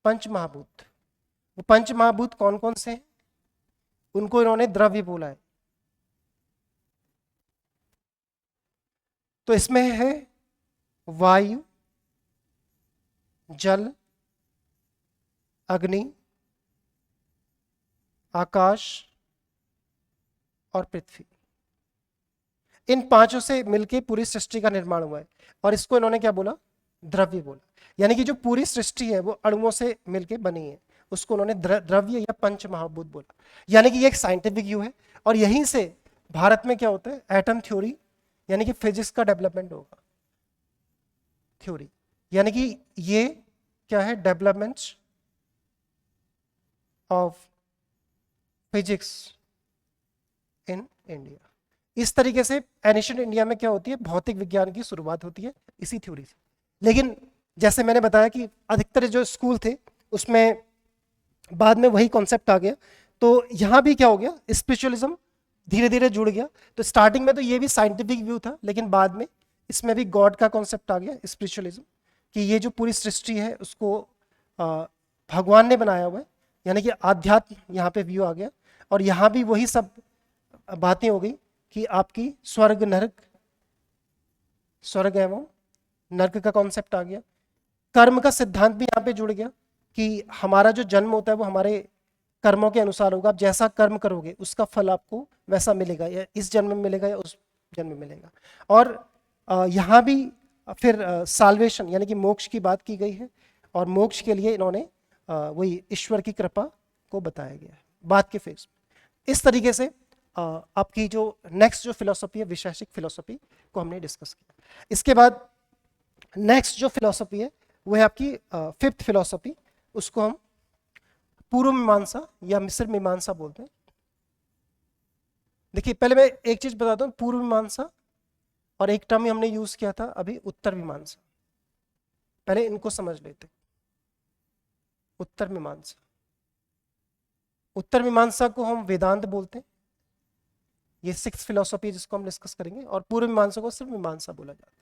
पंच महाभूत, वो पंच महाभूत कौन कौन से हैं, उनको इन्होंने द्रव्य बोला है। तो इसमें है वायु, जल, अग्नि, आकाश और पृथ्वी। इन पांचों से मिलकर पूरी सृष्टि का निर्माण हुआ है, और इसको इन्होंने क्या बोला, द्रव्य बोला। यानी कि जो पूरी सृष्टि है वो अणुओं से मिलकर बनी है, उसको उन्होंने द्रव्य या पंच महाभूत बोला। यानी कि ये एक साइंटिफिक व्यू है, और यहीं से भारत में क्या होता है, एटम थ्योरी यानी कि फिजिक्स का डेवलपमेंट होगा। थ्योरी यानी कि ये क्या है, developments of physics in India. इस तरीके से एनिशियंट इंडिया में क्या होती है, भौतिक विज्ञान की शुरुआत होती है इसी थ्योरी से। लेकिन जैसे मैंने बताया कि अधिकतर जो स्कूल थे उसमें बाद में वही कॉन्सेप्ट आ गया, तो यहाँ भी क्या हो गया, स्पिरिचुअलिज्म धीरे धीरे जुड़ गया। तो स्टार्टिंग में तो ये भी साइंटिफिक व्यू था, लेकिन बाद में इसमें भी गॉड का कॉन्सेप्ट आ गया, स्पिरिचुअलिज्म, कि ये जो पूरी सृष्टि है उसको भगवान ने बनाया हुआ है, यानी कि आध्यात्म यहाँ पे व्यू आ गया। और यहाँ भी वही सब बातें हो गई कि आपकी स्वर्ग नरक, स्वर्ग एवं नरक का कॉन्सेप्ट आ गया। कर्म का सिद्धांत भी यहाँ पे जुड़ गया कि हमारा जो जन्म होता है वो हमारे कर्मों के अनुसार होगा। आप जैसा कर्म करोगे उसका फल आपको वैसा मिलेगा, या इस जन्म में मिलेगा या उस जन्म में मिलेगा। और यहाँ भी फिर साल्वेशन यानी कि मोक्ष की बात की गई है, और मोक्ष के लिए इन्होंने वही ईश्वर की कृपा को बताया गया है बाद के फेज में। इस तरीके से आपकी जो नेक्स्ट जो फिलोसफी है वैशेषिक फिलोसफी को हमने डिस्कस किया। इसके बाद नेक्स्ट जो फिलोसफी है वो है आपकी फिफ्थ फिलोसफी, उसको हम पूर्व मीमांसा या मिस्र मीमांसा बोलते हैं। देखिए पहले मैं एक चीज बताता हूँ, पूर्व मीमांसा और एक टर्म हमने यूज किया था अभी, उत्तर मीमांसा। पहले इनको समझ लेते। उत्तर मीमांसा, उत्तर मीमांसा को हम वेदांत बोलते हैं, ये सिक्स फिलोसफी जिसको हम डिस्कस करेंगे। और पूर्व मीमांसा को सिर्फ मीमांसा बोला जाता है।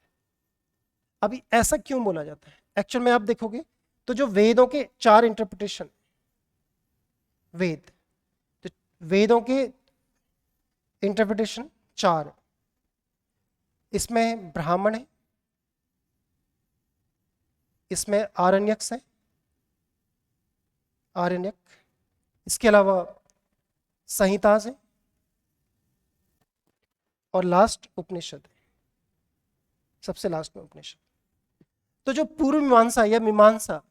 अभी ऐसा क्यों बोला जाता है, एक्चुअल में आप देखोगे तो जो वेदों के चार इंटरप्रिटेशन, वेद वेदों के इंटरप्रिटेशन 4, इसमें ब्राह्मण है, इसमें आरण्यक है, आरण्यक, इसके अलावा संहिताज है, और लास्ट उपनिषद है, सबसे लास्ट में उपनिषद। तो जो पूर्व मीमांसा या मीमांसा,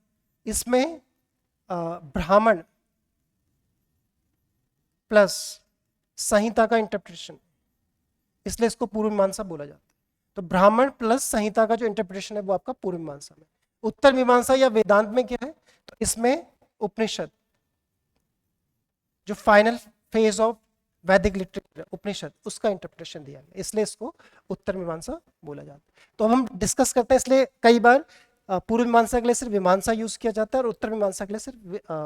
इसमें ब्राह्मण प्लस संहिता का इंटरप्रिटेशन, इसलिए इसको पूर्व मीमांसा बोला जाता है। तो ब्राह्मण प्लस संहिता का जो इंटरप्रिटेशन है वो आपका पूर्व मीमांसा में। उत्तर मीमांसा या वेदांत में क्या है, तो इसमें उपनिषद, जो फाइनल फेज ऑफ वैदिक लिटरेचर उपनिषद, उसका इंटरप्रिटेशन दिया गया, इसलिए इसको उत्तर मीमांसा बोला जाता है। तो अब हम डिस्कस करते हैं, इसलिए कई बार पूर्व मीमांसा के लिए सिर्फ मीमांसा यूज किया जाता है और उत्तर मीमांसा के लिए सिर्फ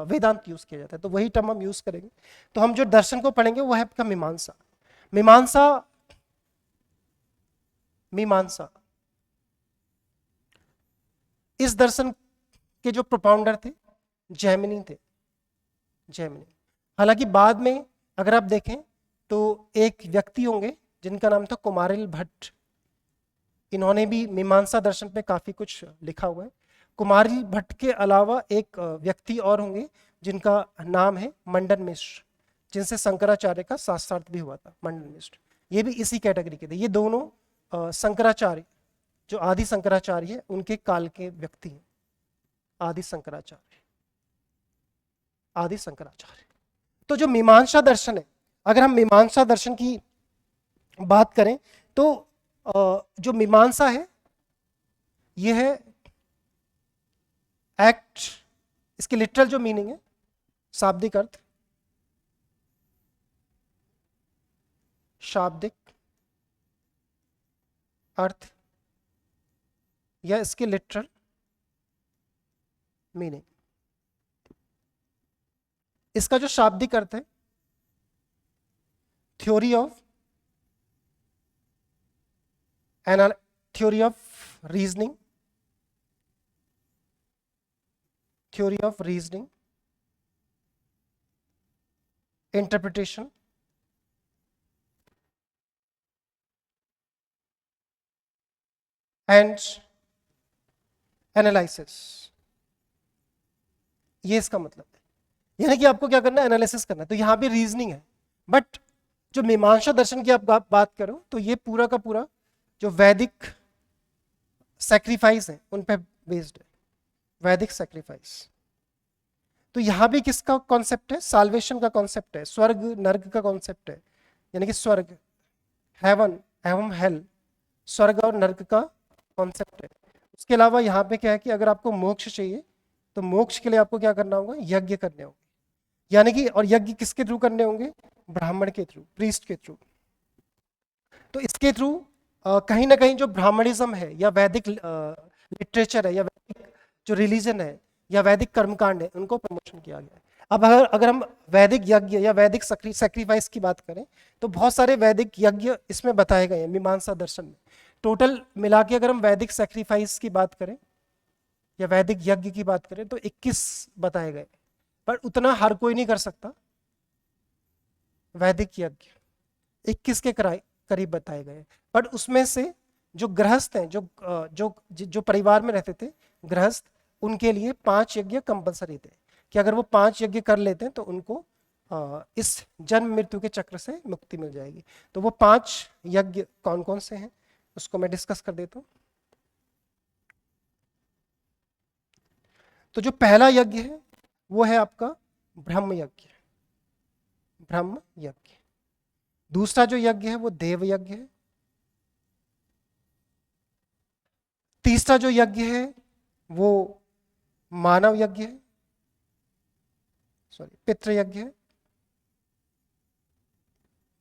वेदांत यूज किया जाता है, तो वही टर्म हम यूज करेंगे। तो हम जो दर्शन को पढ़ेंगे वो है आपका मीमांसा। मीमांसा, मीमांसा इस दर्शन के जो प्रोपाउंडर थे जैमिनी थे, जैमिनी। हालांकि बाद में अगर आप देखें तो एक व्यक्ति होंगे जिनका नाम था कुमारिल भट्ट, इन्होंने भी मीमांसा दर्शन पे काफी कुछ लिखा हुआ है। कुमारिल भट्ट के अलावा एक व्यक्ति और होंगे जिनका नाम है मंडन मिश्र, जिनसे शंकराचार्य का शास्त्रार्थ भी हुआ था, मंडन मिश्र। ये भी इसी कैटेगरी के थे। ये दोनों शंकराचार्य, जो आदि शंकराचार्य है, उनके काल के व्यक्ति हैं। आदि शंकराचार्य, आदि शंकराचार्य। तो जो मीमांसा दर्शन है, अगर हम मीमांसा दर्शन की बात करें तो जो मीमांसा है यह है एक्ट, इसकी लिटरल जो मीनिंग है, शाब्दिक अर्थ, शाब्दिक अर्थ या इसके लिटरल मीनिंग। इसका जो शाब्दिक अर्थ है, theory of reasoning, theory of reasoning, interpretation, and analysis, ये इसका मतलब है। यानी कि आपको क्या करना है, एनालिसिस करना है। तो यहां पे रीजनिंग है, बट जो मीमांसा दर्शन की आप बात करो तो ये पूरा का पूरा जो वैदिक सैक्रिफाइस है उन पे बेस्ड है, वैदिक सैक्रिफाइस। तो यहां भी किसका कॉन्सेप्ट है, साल्वेशन का कॉन्सेप्ट है, स्वर्ग नर्क का कॉन्सेप्ट है, यानी कि स्वर्ग, हेवन एवं हेल, स्वर्ग और नर्क का कॉन्सेप्ट है। उसके अलावा यहाँ पे क्या है कि अगर आपको मोक्ष चाहिए तो मोक्ष के लिए आपको क्या करना होगा, यज्ञ करने होंगे। यानी कि, और यज्ञ किसके थ्रू करने होंगे, ब्राह्मण के थ्रू, प्रीस्ट के थ्रू। तो इसके थ्रू कहीं ना कहीं जो ब्राह्मणिज्म है या वैदिक लिटरेचर है या वैदिक जो रिलीजन है या वैदिक कर्मकांड है, उनको प्रमोशन किया गया है। अब अगर हम वैदिक यज्ञ या वैदिक सैक्रिफाइस की बात करें तो बहुत सारे वैदिक यज्ञ इसमें बताए गए हैं मीमांसा दर्शन में। टोटल मिला के अगर हम वैदिक सैक्रिफाइस की बात करें या वैदिक यज्ञ की बात करें तो 21 बताए गए, पर उतना हर कोई नहीं कर सकता। वैदिक यज्ञ 21 के करीब बताए गए, पर उसमें से जो गृहस्थ हैं, जो परिवार में रहते थे गृहस्थ, उनके लिए 5 यज्ञ कंपलसरी थे कि अगर वो 5 यज्ञ कर लेते हैं तो उनको इस जन्म मृत्यु के चक्र से मुक्ति मिल जाएगी। तो वो 5 यज्ञ कौन कौन से हैं उसको मैं डिस्कस कर देता हूं। तो जो पहला यज्ञ है वो है आपका ब्रह्म यज्ञ, ब्रह्म यज्ञ। दूसरा जो यज्ञ है वो देव यज्ञ है। तीसरा जो यज्ञ है वो मानव यज्ञ है, सॉरी पितृ यज्ञ है।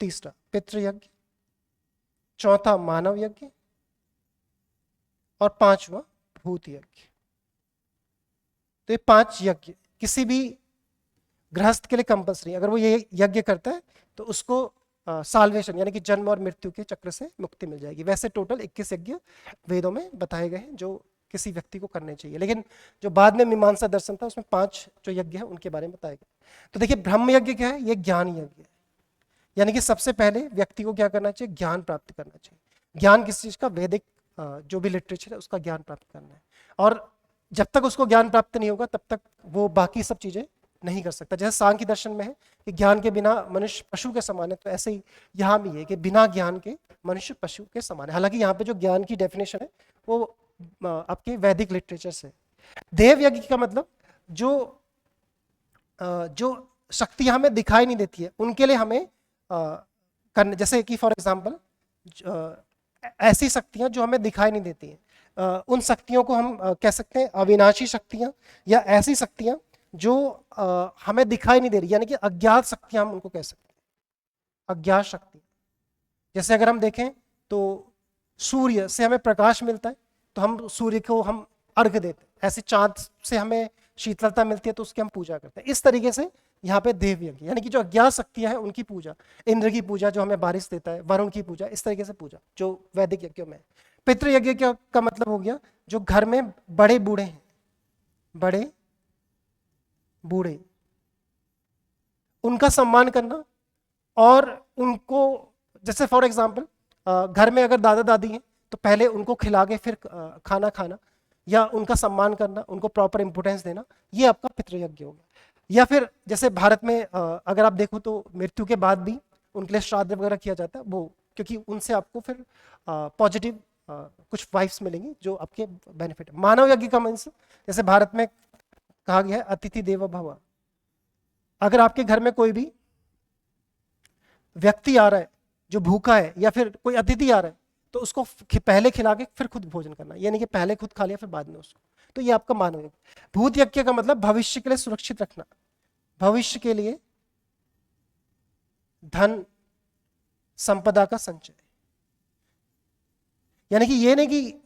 तीसरा पितृ यज्ञ, चौथा मानव यज्ञ और 5वां भूत यज्ञ। तो ये 5 यज्ञ किसी भी गृहस्थ के लिए कंपल्सरी, अगर वो ये यज्ञ करता है तो उसको साल्वेशन यानी कि जन्म और मृत्यु के चक्र से मुक्ति मिल जाएगी। वैसे टोटल 21 यज्ञ वेदों में बताए गए हैं जो किसी व्यक्ति को करने चाहिए, लेकिन जो बाद में मीमांसा दर्शन था उसमें 5 जो यज्ञ है उनके बारे में बताया गया। तो देखिए ब्रह्म यज्ञ क्या है, ये ज्ञान यज्ञ है। यानी कि सबसे पहले व्यक्ति को क्या करना चाहिए, ज्ञान प्राप्त करना चाहिए। ज्ञान किस चीज का, वैदिक जो भी लिटरेचर है उसका ज्ञान प्राप्त करना है। और जब तक उसको ज्ञान प्राप्त नहीं होगा तब तक वो बाकी सब चीजें नहीं कर सकता। जैसे सांख्य दर्शन में है कि ज्ञान के बिना मनुष्य पशु के समान है, तो ऐसे ही यहाँ भी है कि बिना ज्ञान के मनुष्य पशु के समान है। हालांकि यहाँ पे जो ज्ञान की डेफिनेशन है वो आपके वैदिक लिटरेचर से। देव यज्ञ का मतलब जो शक्ति हमें दिखाई नहीं देती है उनके लिए हमें करने, जैसे कि फॉर एग्जाम्पल ऐसी शक्तियां जो हमें दिखाई नहीं देती हैं, उन शक्तियों को हम कह सकते हैं अविनाशी शक्तियां, या ऐसी शक्तियां जो हमें दिखाई नहीं दे रही, यानी कि अज्ञात शक्तियां हम उनको कह सकते हैं, अज्ञात शक्ति। जैसे अगर हम देखें तो सूर्य से हमें प्रकाश मिलता है तो हम सूर्य को हम अर्घ देते हैं, ऐसे चांद से हमें शीतलता मिलती है तो उसकी हम पूजा करते हैं। इस तरीके से यहाँ पे देव यज्ञ, यानी कि जो अज्ञात शक्तियां हैं उनकी पूजा, इंद्र की पूजा जो हमें बारिश देता है, वरुण की पूजा, इस तरीके से पूजा जो वैदिक यज्ञों में। पितृयज्ञ का मतलब हो गया जो घर में बड़े बूढ़े हैं, बड़े बूढ़े, उनका सम्मान करना, और उनको जैसे फॉर एग्जाम्पल घर में अगर दादा दादी हैं तो पहले उनको खिला के फिर खाना खाना, या उनका सम्मान करना, उनको प्रॉपर इंपोर्टेंस देना, ये आपका पितृयज्ञ हो गया। या फिर जैसे भारत में अगर आप देखो तो मृत्यु के बाद भी उनके लिए श्राद्ध वगैरह किया जाता है, वो क्योंकि उनसे आपको फिर पॉजिटिव कुछ वाइब्स मिलेंगी जो आपके बेनिफिट है। मानव यज्ञ का मीन्स जैसे भारत में कहा गया है अतिथि देवो भव। अगर आपके घर में कोई भी व्यक्ति आ रहा है जो भूखा है, या फिर कोई अतिथि आ रहा है, तो उसको पहले खिला के फिर खुद भोजन करना, यानी कि पहले खुद खा लिया फिर बाद में उसको, तो ये आपका मानव यज्ञ। भूत यज्ञ का मतलब भविष्य के लिए सुरक्षित रखना, भविष्य के लिए धन संपदा का संचय, यानी कि ये नहीं कि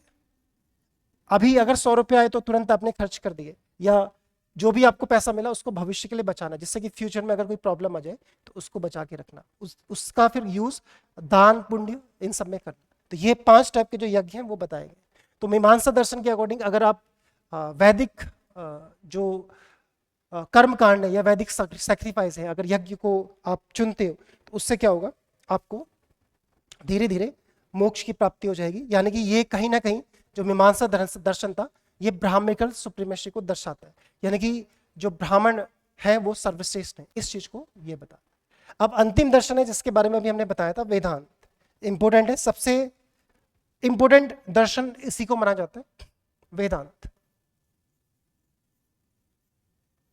अभी अगर 100 रुपये आए तो तुरंत आपने खर्च कर दिए, या जो भी आपको पैसा मिला उसको भविष्य के लिए बचाना, जिससे कि फ्यूचर में अगर कोई प्रॉब्लम आ जाए तो उसको बचा के रखना, उसका फिर यूज दान पुण्य इन सब में करना। तो ये 5 टाइप के जो यज्ञ हैं वो बताए गए। तो मीमांसा दर्शन के अकॉर्डिंग अगर आप वैदिक जो कर्म कांड है या वैदिक सैक्रिफाइस है, अगर यज्ञ को आप चुनते हो तो उससे क्या होगा, आपको धीरे धीरे मोक्ष की प्राप्ति हो जाएगी। यानी कि ये कहीं ना कहीं जो मीमांसा दर्शन था ये ब्राह्मणिकल सुप्रीमेसी को दर्शाता है, यानी कि जो ब्राह्मण है वो सर्वश्रेष्ठ है, इस चीज को ये बता। अब अंतिम दर्शन है जिसके बारे में भी हमने बताया था, वेदांत। इंपोर्टेंट है, सबसे इंपोर्टेंट दर्शन इसी को माना जाता है, वेदांत।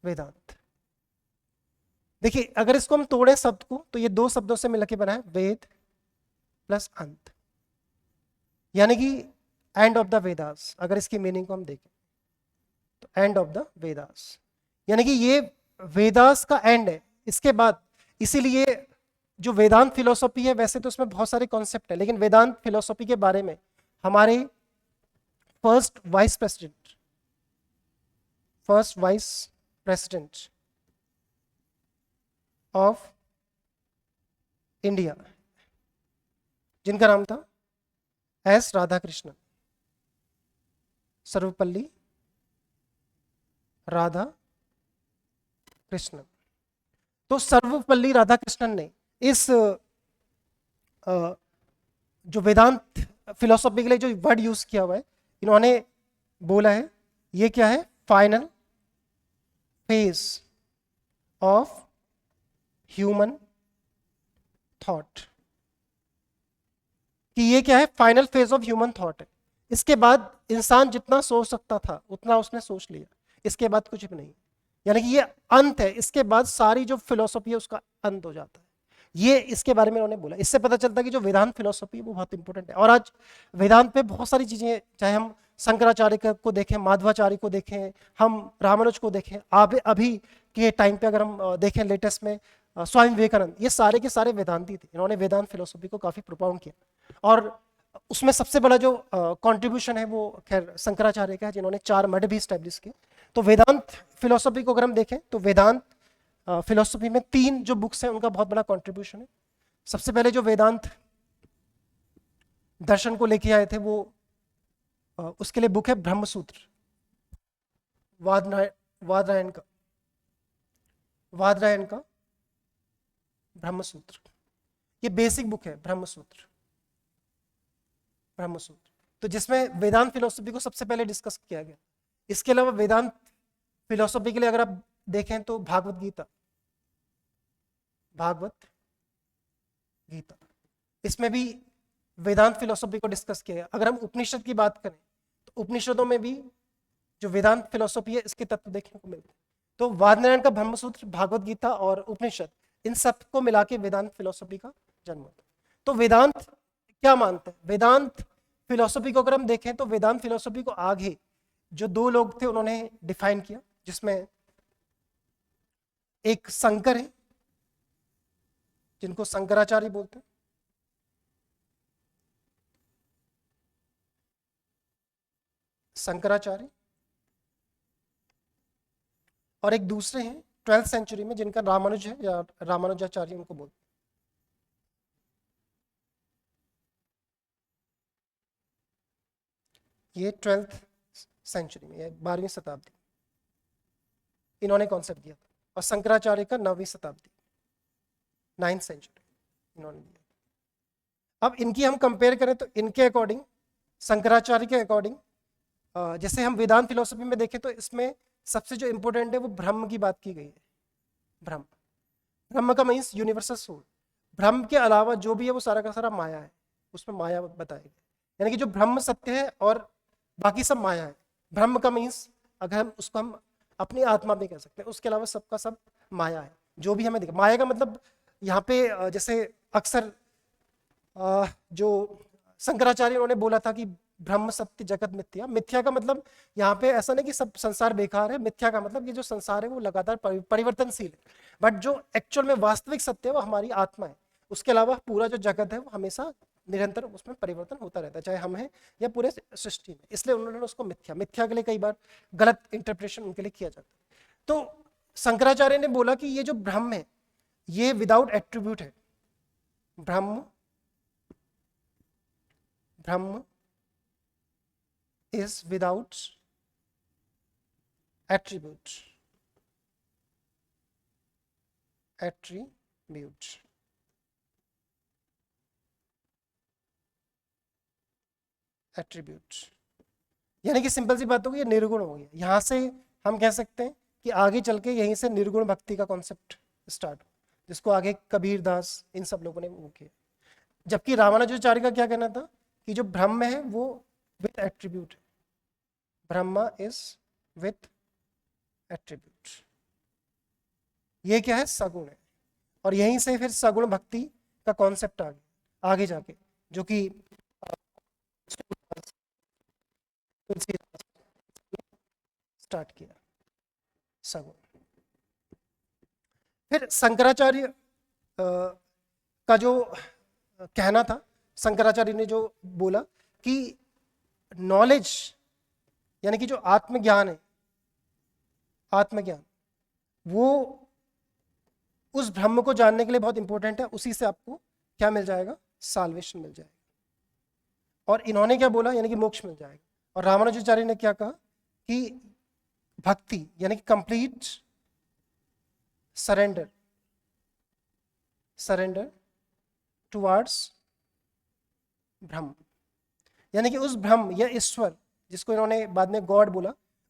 वेदांत देखिए अगर इसको हम तोड़े शब्द को तो ये 2 शब्दों से मिलकर बना है, वेद प्लस अंत, यानी कि एंड ऑफ द वेदास। अगर इसकी मीनिंग को हम देखें तो एंड ऑफ द वेदास, यानी कि ये वेदास का एंड है। इसके बाद इसीलिए जो वेदांत फिलोसॉफी है, वैसे तो उसमें बहुत सारे कॉन्सेप्ट है, लेकिन वेदांत फिलोसॉफी के बारे में हमारे first vice president of India, जिनका नाम था एस राधाकृष्णन, सर्वपल्ली राधा कृष्णन। तो सर्वपल्ली राधाकृष्णन ने इस जो वेदांत फिलोसॉफी के लिए जो वर्ड यूज किया हुआ है, इन्होंने बोला है ये क्या है, final phase of human thought, कि ये क्या है, final phase of human thought है। इसके बाद इंसान जितना सोच सकता था उतना उसने सोच लिया, इसके बाद कुछ भी नहीं, यानी कि ये अंत है। इसके बाद सारी जो फिलोसॉफी है उसका अंत हो जाता है, ये इसके बारे में उन्होंने बोला। इससे पता चलता है कि जो वेदांत फिलोसॉफी है वो बहुत इंपॉर्टेंट है। और आज वेदांत पे बहुत सारी चीजें, चाहे हम शंकराचार्य को देखें, माधवाचार्य को देखें, हम रामानुज को देखें, अभी के टाइम पे अगर हम देखें लेटेस्ट में स्वामी विवेकानंद, ये सारे के सारे वेदांती थे। इन्होंने वेदांत फिलोसॉफी को काफी प्रोपाउंड किया, और उसमें सबसे बड़ा जो कंट्रीब्यूशन है वो खैर शंकराचार्य का है, जिन्होंने 4 मठ भी स्टैब्लिश किए। तो वेदांत फिलोसॉफी को अगर हम देखें तो वेदांत फिलोसॉफी में 3 जो बुक्स हैं उनका बहुत बड़ा कंट्रीब्यूशन है। सबसे पहले जो वेदांत दर्शन को लेके आए थे वो उसके लिए बुक है ब्रह्मसूत्र, वादरायण का ब्रह्मसूत्र। ये बेसिक बुक है ब्रह्मसूत्र। ब्रह्मसूत्र तो जिसमें वेदांत फिलोसफी को सबसे पहले डिस्कस किया गया। इसके अलावा वेदांत फिलोसफी के लिए अगर आप देखें तो भागवत गीता, भागवत गीता, इसमें भी वेदांत फिलोसफी को डिस्कस किया गया। अगर हम उपनिषद की बात करें तो उपनिषदों में भी जो वेदांत फिलोसफी है इसके तत्व देखने को मिलते हैं। तो वादनारायण का ब्रह्मसूत्र, भागवत गीता और उपनिषद, इन सब को मिला के वेदांत फिलोसफी का जन्म होता है। तो वेदांत क्या मानते हैं? वेदांत फिलोसफी को अगर हम देखें तो वेदांत फिलोसफी को आगे जो दो लोग थे उन्होंने डिफाइन किया, जिसमें एक शंकर है जिनको शंकराचार्य बोलते हैं, शंकराचार्य, और एक दूसरे हैं 12th सेंचुरी में जिनका रामानुज है या रामानुजाचार्य उनको बोलते हैं। ये 12th सेंचुरी में, 12वीं शताब्दी इन्होंने कॉन्सेप्ट दिया था, और शंकराचार्य का 9वीं शताब्दी, 9th सेंचुरी इन्होंने दिया। अब इनकी हम कंपेयर करें तो इनके अकॉर्डिंग, शंकराचार्य के अकॉर्डिंग, जैसे हम वेदांत फिलोसफी में देखें तो इसमें सबसे जो इंपॉर्टेंट है वो ब्रह्म की बात की गई है। ब्रह्म, ब्रह्म का मीन्स यूनिवर्सल सोल। ब्रह्म के अलावा जो भी है वो सारा का सारा माया है, उसमें माया बताया गया। यानी कि जो ब्रह्म सत्य है और बाकी सब माया है। ब्रह्म का मीन्स अगर हम उसको हम अपनी आत्मा भी कह सकते हैं, उसके अलावा सबका सब माया है। जो भी हमें दिखा, माया का मतलब यहाँ पे जैसे अक्सर जो शंकराचार्य उन्होंने बोला था कि ब्रह्म सत्य जगत मिथ्या। मिथ्या का मतलब यहाँ पे ऐसा नहीं कि सब संसार बेकार है, मिथ्या का मतलब ये जो संसार है वो लगातार परिवर्तनशील है, बट जो एक्चुअल में वास्तविक सत्य है वो हमारी आत्मा है। उसके अलावा पूरा जो जगत है वो हमेशा निरंतर उसमें परिवर्तन होता रहता है, चाहे हम हैं या पूरे सृष्टि में। इसलिए उन्होंने उसको मिथ्या, मिथ्या के लिए कई बार गलत इंटरप्रिटेशन उनके लिए किया जाता है। तो शंकराचार्य ने बोला कि ये जो ब्रह्म है ये विदाउट एट्रीब्यूट है। ब्रह्म, ब्रह्म is without attribute, attribute, attribute, यानी कि सिंपल सी बात होगी ये निर्गुण हो गया। यहां से हम कह सकते हैं कि आगे चल के यहीं से निर्गुण भक्ति का कॉन्सेप्ट स्टार्ट हो, जिसको आगे कबीर दास इन सब लोगों ने वो किया। जबकि रामानुजाचार्य का क्या कहना था कि जो ब्रह्म है वो विथ एट्रीब्यूट है, ब्रह्मा इज विथ एट्रीब्यूट। ये क्या है? सगुण है। और यहीं से फिर सगुण भक्ति का कॉन्सेप्ट आ गया आगे जाके, जो कि स्टार्ट किया सगुण। फिर शंकराचार्य का जो कहना था, शंकराचार्य ने जो बोला कि नॉलेज यानी कि जो आत्मज्ञान है, आत्मज्ञान वो उस ब्रह्म को जानने के लिए बहुत इंपॉर्टेंट है। उसी से आपको क्या मिल जाएगा? साल्वेशन मिल जाएगा। और इन्होंने क्या बोला? यानी कि मोक्ष मिल जाएगा। और रामानुजाचार्य ने क्या कहा कि भक्ति यानी कि कंप्लीट सरेंडर, सरेंडर टुवर्ड्स ब्रह्म, यानी कि उस ब्रह्म या ईश्वर जिसको इन्होंने बाद में गॉड बोला,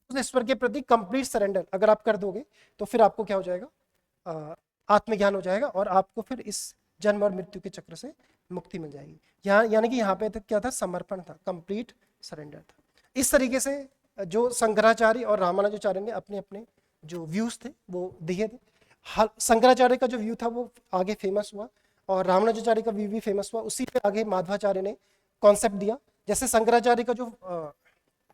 उस ईश्वर के प्रति कंप्लीट सरेंडर अगर आप कर दोगे तो फिर आपको क्या हो जाएगा? आत्मज्ञान हो जाएगा और आपको फिर इस जन्म और मृत्यु के चक्र से मुक्ति मिल जाएगी। यहाँ यानी कि यहाँ पे तक क्या था? समर्पण था, कंप्लीट सरेंडर था। इस तरीके से जो शंकराचार्य और रामानुजाचार्य ने अपने अपने जो व्यूज थे वो दिए थे। शंकराचार्य का जो व्यू था वो आगे फेमस हुआ और रामानुजाचार्य का व्यू भी फेमस हुआ। उसी पे आगे माधवाचार्य ने कॉन्सेप्ट दिया। जैसे शंकराचार्य का जो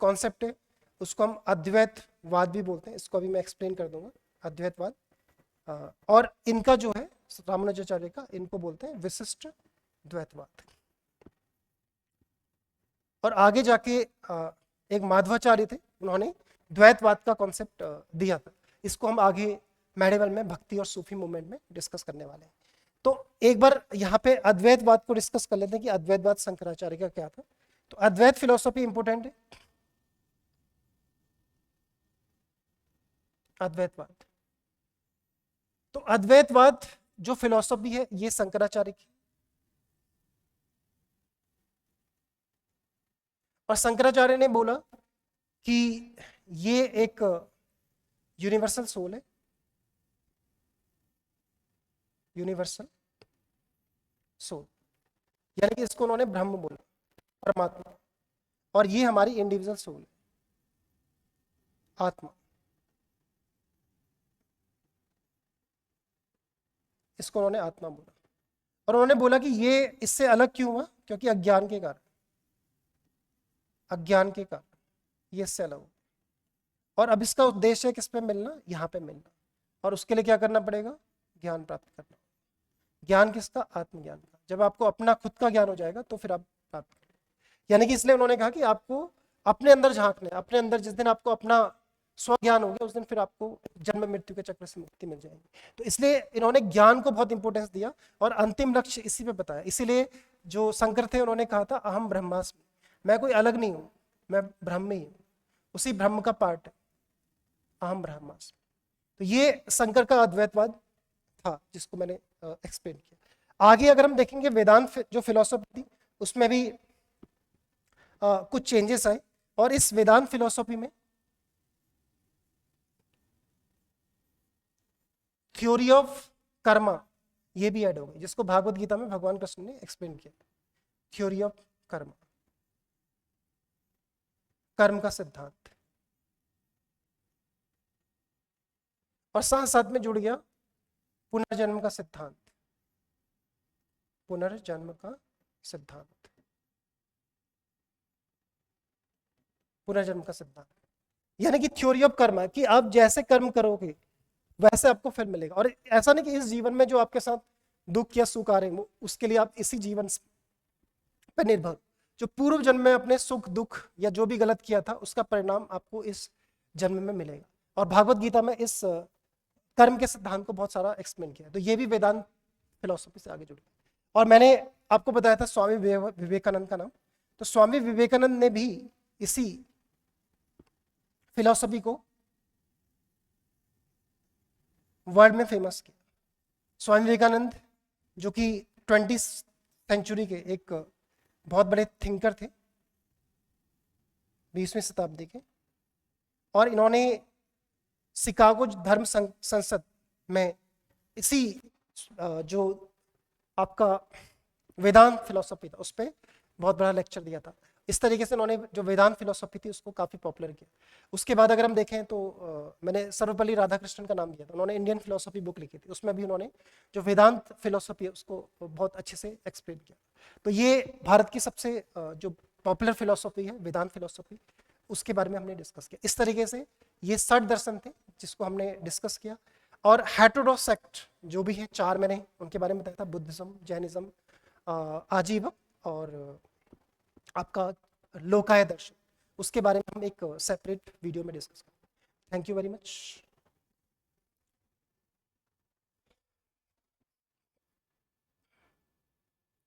कॉन्सेप्ट है उसको हम अद्वैतवाद भी बोलते हैं, इसको अभी मैं एक्सप्लेन कर दूंगा, अद्वैतवाद। और इनका जो है रामानुजाचार्य का, इनको बोलते हैं विशिष्ट द्वैतवाद। और आगे जाके एक माधवाचार्य थे, उन्होंने द्वैतवाद का कॉन्सेप्ट दिया था। इसको हम आगे मेडिवल में भक्ति और सूफी मूवमेंट में डिस्कस करने वाले हैं। तो एक बार यहाँ पे अद्वैतवाद को डिस्कस कर लेते हैं कि अद्वैतवाद शंकराचार्य का क्या था। तो अद्वैत फिलोसॉफी इंपोर्टेंट है। अद्वैतवाद, तो अद्वैतवाद जो फिलोसॉफी है ये शंकराचार्य की, और शंकराचार्य ने बोला कि ये एक यूनिवर्सल सोल है, यूनिवर्सल सोल, यानी कि इसको उन्होंने ब्रह्म बोला, परमात्मा, और ये हमारी इंडिविजुअल सोल है, आत्मा। इसको उन्होंने आत्मा बोला, और उन्होंने बोला कि ये इससे अलग क्यों हुआ, क्योंकि अज्ञान के कारण, अज्ञान के कारण ये इससे अलग हुआ। और अब इसका उद्देश्य है किस पे मिलना, यहाँ पे मिलना, और उसके लिए क्या करना पड़ेगा, ज्ञान प्राप्त करना। ज्ञान किसका, आत्मज्ञान का। जब आपको अपना खुद का ज्ञान हो जाएगा तो फिर आप प्राप्त करेंगे। यानी कि इसलिए उन्होंने कहा कि आपको अपने अंदर झांकना है, अपने अंदर जिस दिन आपको अपना स्वज्ञान हो गया उस दिन फिर आपको जन्म मृत्यु के चक्र से मुक्ति मिल जाएगी। तो इसलिए इन्होंने ज्ञान को बहुत इंपॉर्टेंस दिया और अंतिम लक्ष्य इसी पे बताया। इसीलिए जो शंकर थे उन्होंने कहा था अहम ब्रह्मास्मि, मैं कोई अलग नहीं हूँ, मैं ब्रह्म ही हूँ, उसी ब्रह्म का पार्ट है, अहम ब्रह्मास्मि। तो ये शंकर का अद्वैतवाद था जिसको मैंने एक्सप्लेन किया। आगे अगर हम देखेंगे वेदांत जो फिलॉसफी थी उसमें भी कुछ चेंजेस आए, और इस वेदांत फिलॉसफी में थ्योरी ऑफ कर्मा ये भी ऐड हो गई, जिसको भागवत गीता में भगवान कृष्ण ने एक्सप्लेन किया, थ्योरी ऑफ कर्मा, कर्म का सिद्धांत। और साथ साथ में जुड़ गया पुनर्जन्म का सिद्धांत, पुनर्जन्म का सिद्धांत, पुनर्जन्म का सिद्धांत, यानी कि थ्योरी ऑफ कर्मा, कि आप जैसे कर्म करोगे वैसे आपको फल मिलेगा। और ऐसा नहीं कि इस जीवन में जो आपके साथ दुख या सुख आ रहे हैं उसके लिए आप इसी जीवन पर निर्भर, जो पूर्व जन्म में अपने सुख दुख या जो भी गलत किया था उसका परिणाम आपको इस जन्म में मिलेगा। और भागवत गीता में इस कर्म के सिद्धांत को बहुत सारा एक्सप्लेन किया। तो ये भी वेदांत फिलोसफी से आगे जुड़ गया। और मैंने आपको बताया था स्वामी विवेकानंद का नाम, तो स्वामी विवेकानंद ने भी इसी फिलोसफी को वर्ल्ड में फेमस किया। स्वामी विवेकानंद जो कि 20वीं सेंचुरी के एक बहुत बड़े थिंकर थे, 20वीं शताब्दी के, और इन्होंने शिकागो धर्म संसद में इसी जो आपका वेदांत फिलोसफी था उस पर बहुत बड़ा लेक्चर दिया था। इस तरीके से उन्होंने जो वेदांत फिलोसफी थी उसको काफ़ी पॉपुलर किया। उसके बाद अगर हम देखें तो मैंने सर्वपल्ली राधाकृष्णन का नाम दिया था, उन्होंने इंडियन फिलोसफी बुक लिखी थी, उसमें भी उन्होंने जो वेदांत फिलोसफी है उसको बहुत अच्छे से एक्सप्लेन किया। तो ये भारत की सबसे जो पॉपुलर फिलोसफी है वेदांत फिलोसफी, उसके बारे में हमने डिस्कस किया। इस तरीके से ये 60 दर्शन थे जिसको हमने डिस्कस किया। और हेटेरोडॉक्स सेक्ट जो भी है 4 मैंने उनके बारे में बताया था, बुद्धिज्म, जैनिज्म, आजीवन और आपका लोकाय दर्शन, उसके बारे में हम एक सेपरेट वीडियो में डिस्कस करेंगे। Thank you very much.